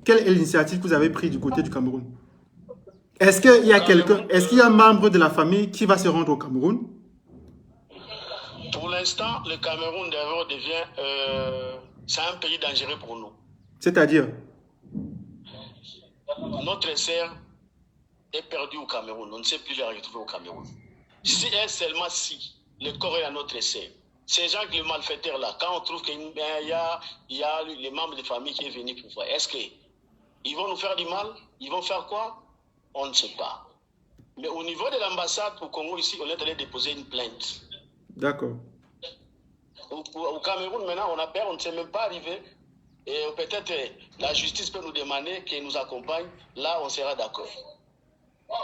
quelle est l'initiative que vous avez prise du côté du Cameroun? Est-ce qu'il y Au a quelqu'un, Cameroun, est-ce qu'il y a un membre de la famille qui va se rendre au Cameroun? pour l'instant, le Cameroun d'abord devient c'est un pays dangereux pour nous. C'est-à-dire, Notre sœur est perdue au Cameroun. On ne sait plus la retrouver au Cameroun. Si et seulement si le corps est à notre sœur. Ces gens, les malfaiteurs là, quand on trouve qu'il y a les membres de famille qui est venu pour voir, est-ce qu'ils vont nous faire du mal? Ils vont faire quoi? On ne sait pas. Mais au niveau de l'ambassade au Congo ici, on est allé déposer une plainte. d'accord. Au Cameroun, maintenant, on a peur, on ne sait même pas arriver. Et peut-être la justice peut nous demander qu'elle nous accompagne. Là, on sera d'accord.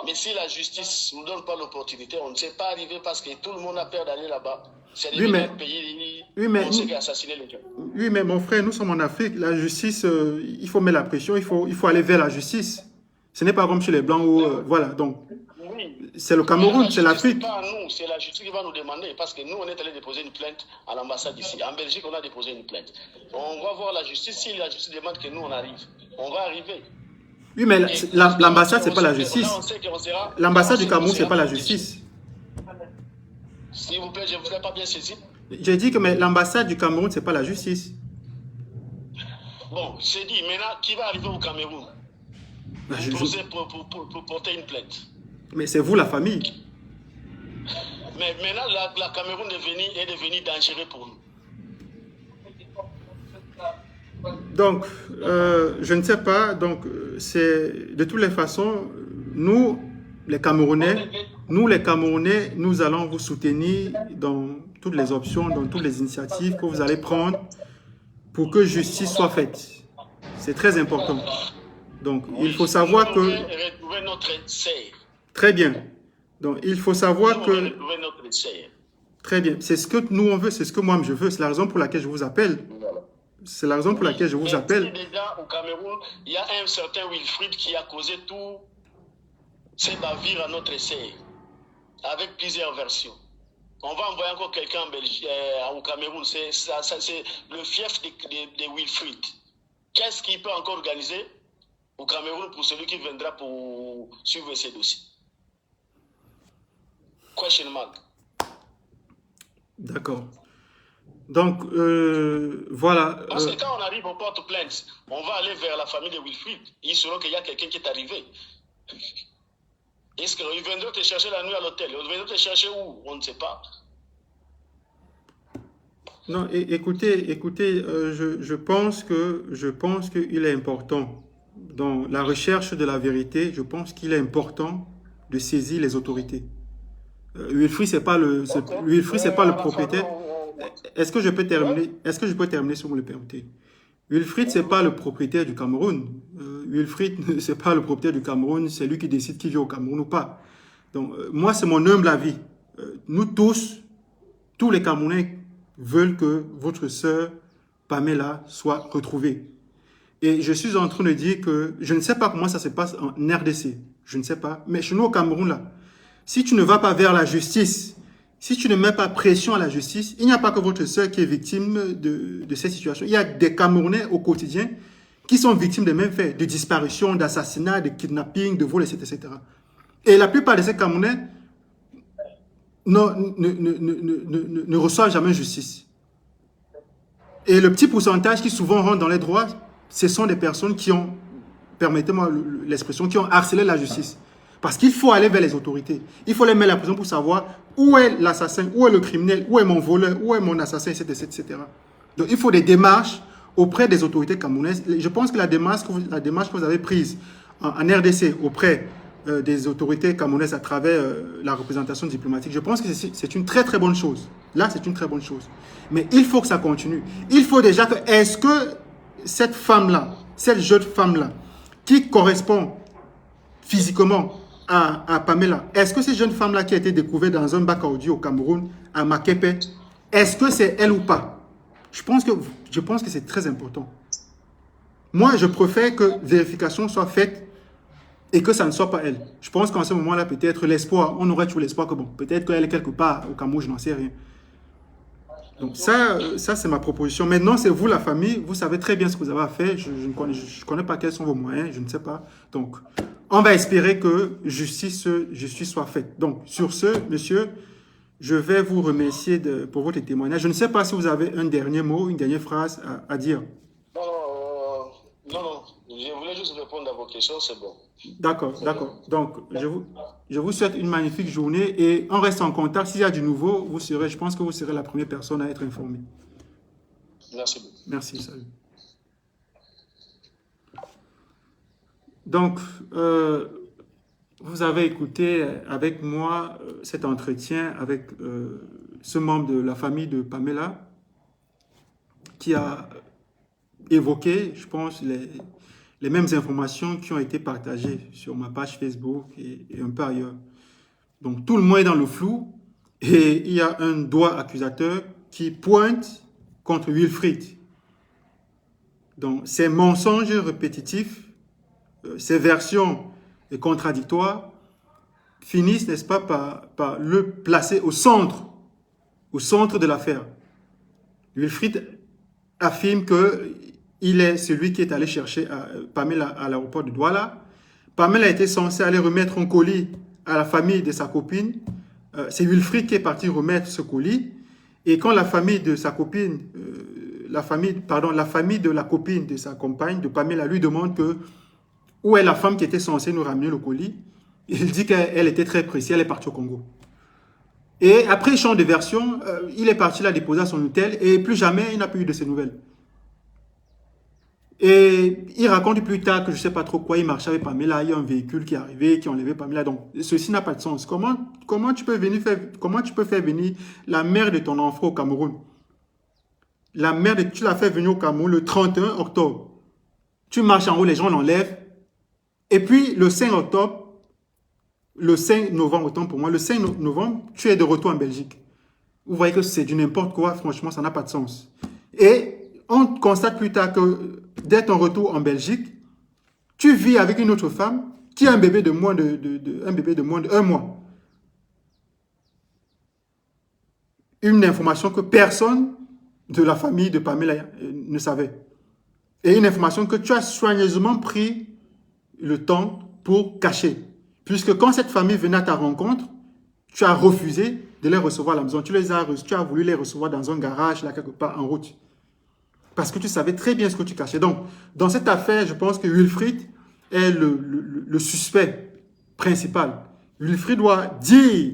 Mais si la justice ne nous donne pas l'opportunité, on ne sait pas arriver parce que tout le monde a peur d'aller là-bas. C'est Oui, mais- un pays oui, on sait qui a assassiné les gens. Oui, mais mon frère, nous sommes en Afrique. La justice, il faut mettre la pression, il faut aller vers la justice. Ce n'est pas comme chez les Blancs où, voilà, donc, Oui. c'est le Cameroun, c'est l'Afrique. Ce n'est pas à nous, c'est la justice qui va nous demander. Parce que nous, on est allé déposer une plainte à l'ambassade ici. En Belgique, on a déposé une plainte. On va voir la justice. Si la justice demande que nous, on arrive, on va arriver. Oui, mais l'ambassade, c'est pas la justice. Là, on sait qu'on sera- L'ambassade du là, on Cameroun, sait c'est qu'on pas la sera protégé. justice. S'il vous plaît, je ne vous ai pas bien saisi. J'ai dit que mais l'ambassade du Cameroun, c'est pas la justice. Bon, c'est dit. Maintenant, qui va arriver au Cameroun Bah, pour porter une plainte? Mais c'est vous, la famille. Mais maintenant, la Cameroun est devenue dangereux pour nous. Donc, je ne sais pas. Donc, c'est de toutes les façons, nous, les Camerounais, nous allons vous soutenir dans toutes les options, dans toutes les initiatives que vous allez prendre pour que justice soit faite. C'est très important. Donc, il faut savoir Nous, que... on veut retrouver notre sœur. Très bien. Donc, il faut savoir Nous, on veut que... retrouver notre sœur. Très bien. C'est ce que nous, on veut, c'est ce que moi, je veux. C'est la raison pour laquelle je vous appelle. Voilà. C'est la raison pour laquelle je vous Mais appelle. déjà, au Cameroun, il y a un certain Wilfried qui a causé tout ces navires à notre sœur, avec plusieurs versions. On va envoyer encore quelqu'un en Belgique, au Cameroun. C'est le fief de Wilfried. Qu'est-ce qu'il peut encore organiser au Cameroun pour celui qui viendra pour suivre ces dossiers? Question mark. D'accord. Donc, voilà. Parce que quand on arrive au porte-plainte, on va aller vers la famille de Wilfried. Ils sauront qu'il y a quelqu'un qui est arrivé. Est-ce qu'ils viendront te chercher la nuit à l'hôtel? Ils viendront te chercher où? On ne sait pas. Non, écoutez, je pense qu'il est important, dans la recherche de la vérité, je pense qu'il est important de saisir les autorités. Wilfried, c'est pas le propriétaire. Est-ce que je peux terminer? Est-ce que je peux terminer si vous me le permettez? Wilfried, c'est pas le propriétaire du Cameroun. Wilfried, c'est pas le propriétaire du Cameroun, c'est lui qui décide qui vit au Cameroun ou pas. Donc, moi, c'est mon humble avis. Nous tous les Camerounais veulent que votre sœur Pamela soit retrouvée. Et je suis en train de dire que je ne sais pas comment ça se passe en RDC. Je ne sais pas. Mais chez nous au Cameroun, là, si tu ne vas pas vers la justice, si tu ne mets pas pression à la justice, il n'y a pas que votre sœur qui est victime de cette situation. Il y a des Camerounais au quotidien qui sont victimes des mêmes faits, de disparition, d'assassinat, de kidnapping, de vol, etc. Et la plupart de ces Camerounais ne reçoivent jamais justice. Et le petit pourcentage qui souvent rentre dans les droits, ce sont des personnes qui ont, permettez-moi l'expression, qui ont harcelé la justice. Parce qu'il faut aller vers les autorités. Il faut les mettre la prison pour savoir où est l'assassin, où est le criminel, où est mon voleur, où est mon assassin, etc. Donc il faut des démarches auprès des autorités camerounaises. Je pense que la démarche que vous avez prise en RDC auprès des autorités camerounaises à travers la représentation diplomatique, je pense que c'est une très très bonne chose. Là, c'est une très bonne chose. Mais il faut que ça continue. Il faut déjà que, est-ce que cette femme-là, cette jeune femme-là, qui correspond physiquement à Pamela, est-ce que cette jeune femme-là qui a été découverte dans un bac à audio au Cameroun, à Makepe, est-ce que c'est elle ou pas? Je pense que c'est très important. Moi, je préfère que vérification soit faite et que ça ne soit pas elle. Je pense qu'en ce moment-là, peut-être l'espoir, on aurait toujours l'espoir que bon, peut-être qu'elle est quelque part au Cameroun, je n'en sais rien. Donc ça c'est ma proposition. Maintenant, c'est vous, la famille, vous savez très bien ce que vous avez à faire. Je ne connais pas quels sont vos moyens, je ne sais pas. Donc, on va espérer que justice soit faite. Donc, sur ce, monsieur, je vais vous remercier pour votre témoignage. Je ne sais pas si vous avez un dernier mot, une dernière phrase à dire. Non. Je voulais juste répondre à vos questions, c'est bon. D'accord. Donc, je vous souhaite une magnifique journée et on reste en contact. S'il y a du nouveau, je pense que vous serez la première personne à être informée. Merci beaucoup. Merci, salut. Donc, vous avez écouté avec moi cet entretien avec ce membre de la famille de Pamela qui a évoqué, je pense, les mêmes informations qui ont été partagées sur ma page Facebook et un peu ailleurs. Donc, tout le monde est dans le flou et il y a un doigt accusateur qui pointe contre Wilfried. Donc, ces mensonges répétitifs, ces versions contradictoires finissent, n'est-ce pas, par le placer au centre de l'affaire. Wilfried affirme qu'il est celui qui est allé chercher Pamela à l'aéroport de Douala. Pamela était censée aller remettre un colis à la famille de sa copine. C'est Wilfried qui est parti remettre ce colis. Et quand la famille de sa copine, la famille de la copine de sa compagne, de Pamela, lui demande où est la femme qui était censée nous ramener le colis. Il dit qu'elle était très pressée, elle est partie au Congo. Et après échange de versions, il est parti la déposer à son hôtel et plus jamais il n'a plus eu de ses nouvelles. Et il raconte plus tard que je ne sais pas trop quoi, il marchait avec Pamela, il y a un véhicule qui est arrivé, qui a enlevé Pamela. Donc, ceci n'a pas de sens. Comment tu peux faire venir la mère de ton enfant au Cameroun? Tu l'as fait venir au Cameroun le 31 octobre. Tu marches en haut, les gens l'enlèvent. Et puis, le 5 novembre, autant pour moi, le 5 novembre, tu es de retour en Belgique. Vous voyez que c'est du n'importe quoi, franchement, ça n'a pas de sens. Et on constate plus tard que dès ton retour en Belgique, tu vis avec une autre femme qui a un bébé de moins de 1 mois. Une information que personne de la famille de Pamela ne savait. Et une information que tu as soigneusement pris le temps pour cacher. Puisque quand cette famille venait à ta rencontre, tu as refusé de les recevoir à la maison. Tu as voulu les recevoir dans un garage, là quelque part en route. Parce que tu savais très bien ce que tu cachais. Donc, dans cette affaire, je pense que Wilfried est le suspect principal. Wilfried doit dire,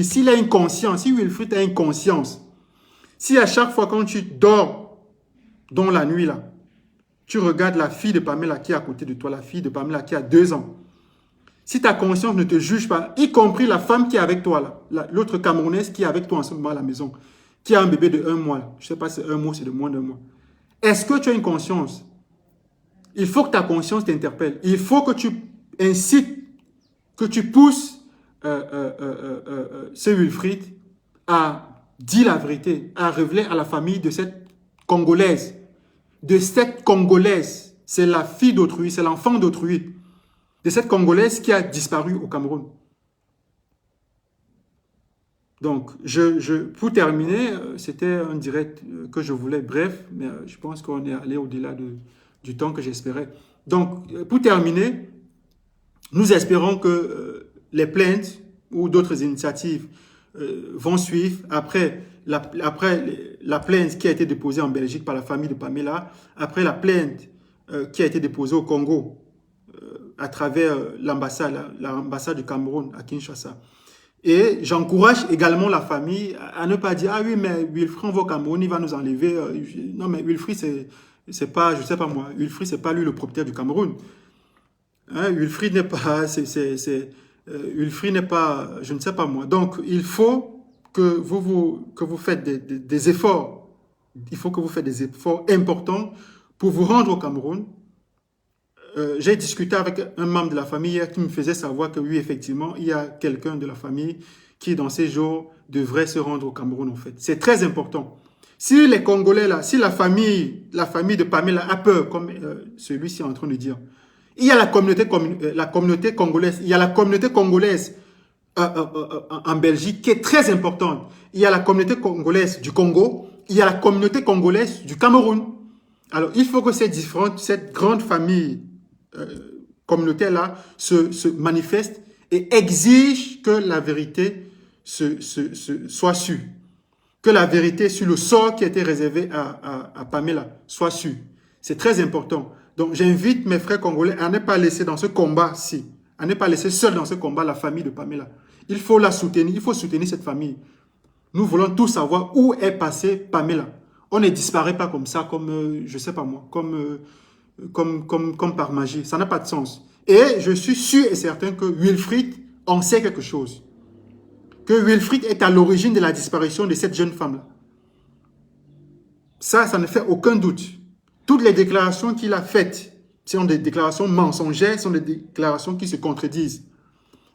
s'il a une conscience, si Wilfried a une conscience, si à chaque fois quand tu dors dans la nuit, là, tu regardes la fille de Pamela qui est à côté de toi, la fille de Pamela qui a 2 ans, si ta conscience ne te juge pas, y compris la femme qui est avec toi, l'autre Camerounaise qui est avec toi en ce moment à la maison, qui a un bébé de 1 mois, là. Je ne sais pas si c'est 1 mois, c'est de moins d'1 mois. Est-ce que tu as une conscience? Il faut que ta conscience t'interpelle. Il faut que tu incites, que tu pousses ce Wilfried à dire la vérité, à révéler à la famille de cette Congolaise. C'est la fille d'autrui, c'est l'enfant d'autrui. De cette Congolaise qui a disparu au Cameroun. Donc, pour terminer, c'était un direct que je voulais bref, mais je pense qu'on est allé au-delà du temps que j'espérais. Donc, pour terminer, nous espérons que les plaintes ou d'autres initiatives vont suivre après la plainte qui a été déposée en Belgique par la famille de Pamela, après la plainte qui a été déposée au Congo à travers l'ambassade du Cameroun à Kinshasa. Et j'encourage également la famille à ne pas dire « Ah oui, mais Wilfried, on va au Cameroun, il va nous enlever. » Non, mais Wilfried, c'est pas, je sais pas moi, Wilfried, c'est pas lui le propriétaire du Cameroun. Hein, Wilfried n'est pas, Wilfried n'est pas, je ne sais pas moi. Donc, il faut que vous faites des efforts. Il faut que vous faites des efforts importants pour vous rendre au Cameroun. J'ai discuté avec un membre de la famille hier qui me faisait savoir que oui, effectivement, il y a quelqu'un de la famille qui, dans ces jours, devrait se rendre au Cameroun, en fait. C'est très important. Si les Congolais, là, si la famille de Pamela a peur, comme celui-ci est en train de dire, il y a la communauté congolaise, il y a la communauté congolaise en Belgique qui est très importante. Il y a la communauté congolaise du Congo, il y a la communauté congolaise du Cameroun. Alors, il faut que cette grande famille communautaire-là se manifeste et exige que la vérité soit sûre. Que la vérité sur le sort qui était réservé à Pamela soit sûre. C'est très important. Donc, j'invite mes frères congolais à ne pas laisser dans ce combat-ci, à ne pas laisser seul dans ce combat la famille de Pamela. Il faut la soutenir, il faut soutenir cette famille. Nous voulons tous savoir où est passée Pamela. On ne disparaît pas comme ça, comme, je ne sais pas moi, comme par magie. Ça n'a pas de sens. Et je suis sûr et certain que Wilfried en sait quelque chose. Que Wilfried est à l'origine de la disparition de cette jeune femme-là. Ça ne fait aucun doute. Toutes les déclarations qu'il a faites sont des déclarations mensongères, sont des déclarations qui se contredisent.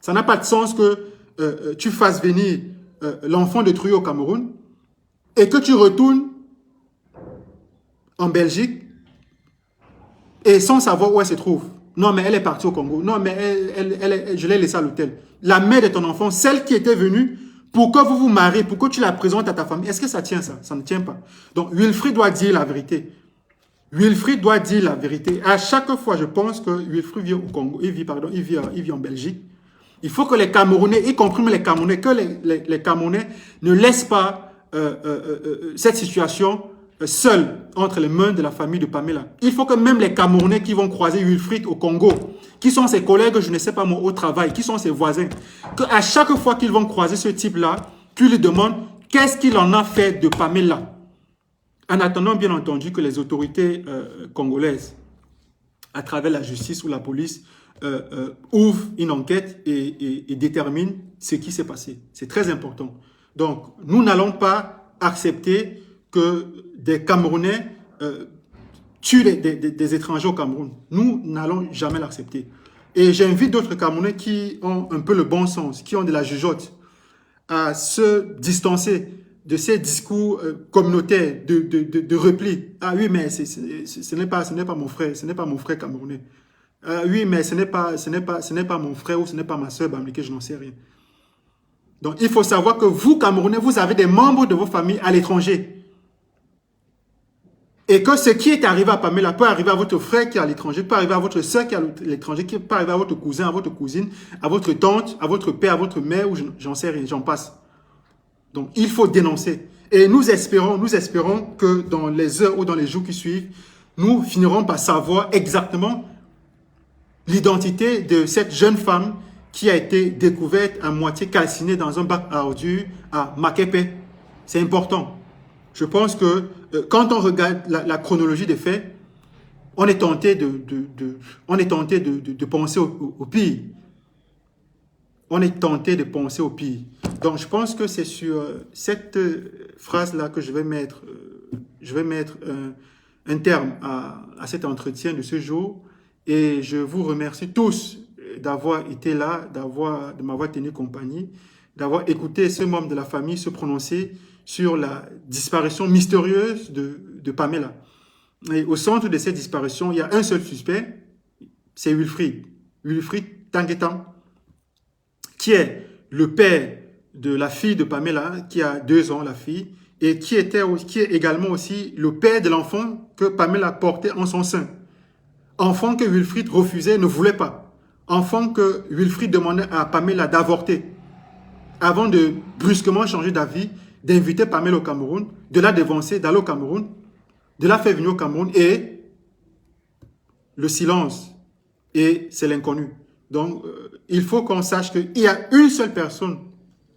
Ça n'a pas de sens que tu fasses venir l'enfant de Trouille au Cameroun et que tu retournes en Belgique et sans savoir où elle se trouve. Non, mais elle est partie au Congo. Non, mais je l'ai laissée à l'hôtel. La mère de ton enfant, celle qui était venue pour que vous vous mariez, pour que tu la présentes à ta famille, est-ce que ça tient ça? Ça ne tient pas. Donc, Wilfried doit dire la vérité. Wilfried doit dire la vérité. À chaque fois, je pense que Wilfried vit au Congo, il vit en Belgique. Il faut que les Camerounais, y compris les Camerounais, que les Camerounais ne laissent pas cette situation seule entre les mains de la famille de Pamela. Il faut que même les Camerounais qui vont croiser Wilfried au Congo, qui sont ses collègues, je ne sais pas moi, au travail, qui sont ses voisins, qu'à chaque fois qu'ils vont croiser ce type-là, tu lui demandes qu'est-ce qu'il en a fait de Pamela. En attendant, bien entendu, que les autorités congolaises, à travers la justice ou la police, ouvrent une enquête et déterminent ce qui s'est passé. C'est très important. Donc, nous n'allons pas accepter que des Camerounais tuent des étrangers au Cameroun. Nous n'allons jamais l'accepter. Et j'invite d'autres Camerounais qui ont un peu le bon sens, qui ont de la jugeote, à se distancer de ces discours communautaires de repli. Ah oui, mais ce n'est pas mon frère, ce n'est pas mon frère camerounais. Oui, mais ce n'est pas mon frère ou ce n'est pas ma soeur bamileke, je n'en sais rien. Donc, il faut savoir que vous, Camerounais, vous avez des membres de vos familles à l'étranger. Et que ce qui est arrivé à Pamela peut arriver à votre frère qui est à l'étranger, peut arriver à votre soeur qui est à l'étranger, peut arriver à votre cousin, à votre cousine, à votre tante, à votre père, à votre mère, ou j'en sais rien, j'en passe. Donc, il faut dénoncer. Et nous espérons que dans les heures ou dans les jours qui suivent, nous finirons par savoir exactement l'identité de cette jeune femme qui a été découverte à moitié calcinée dans un bac à ordures à Makepe. C'est important. Je pense que quand on regarde la chronologie des faits, on est tenté de penser au pire. On est tenté de penser au pire. Donc, je pense que c'est sur cette phrase-là que je vais mettre un terme à cet entretien de ce jour. Et je vous remercie tous d'avoir été là, de m'avoir tenu compagnie, d'avoir écouté ce membre de la famille se prononcer sur la disparition mystérieuse de Pamela. Et au centre de cette disparition, il y a un seul suspect, c'est Wilfried Tanguetan, qui est le père de la fille de Pamela, qui a 2 ans, la fille, et qui est également aussi le père de l'enfant que Pamela portait en son sein. Enfant que Wilfried refusait, ne voulait pas. Enfant que Wilfried demandait à Pamela d'avorter. Avant de brusquement changer d'avis, d'inviter Pamela au Cameroun, de la dévancer, d'aller au Cameroun, de la faire venir au Cameroun, et le silence, et c'est l'inconnu. Donc, il faut qu'on sache qu'il y a une seule personne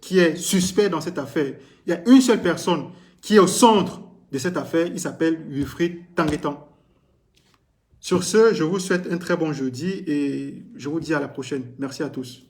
qui est suspecte dans cette affaire. Il y a une seule personne qui est au centre de cette affaire. Il s'appelle Wilfried Tanguetan. Sur ce, je vous souhaite un très bon jeudi et je vous dis à la prochaine. Merci à tous.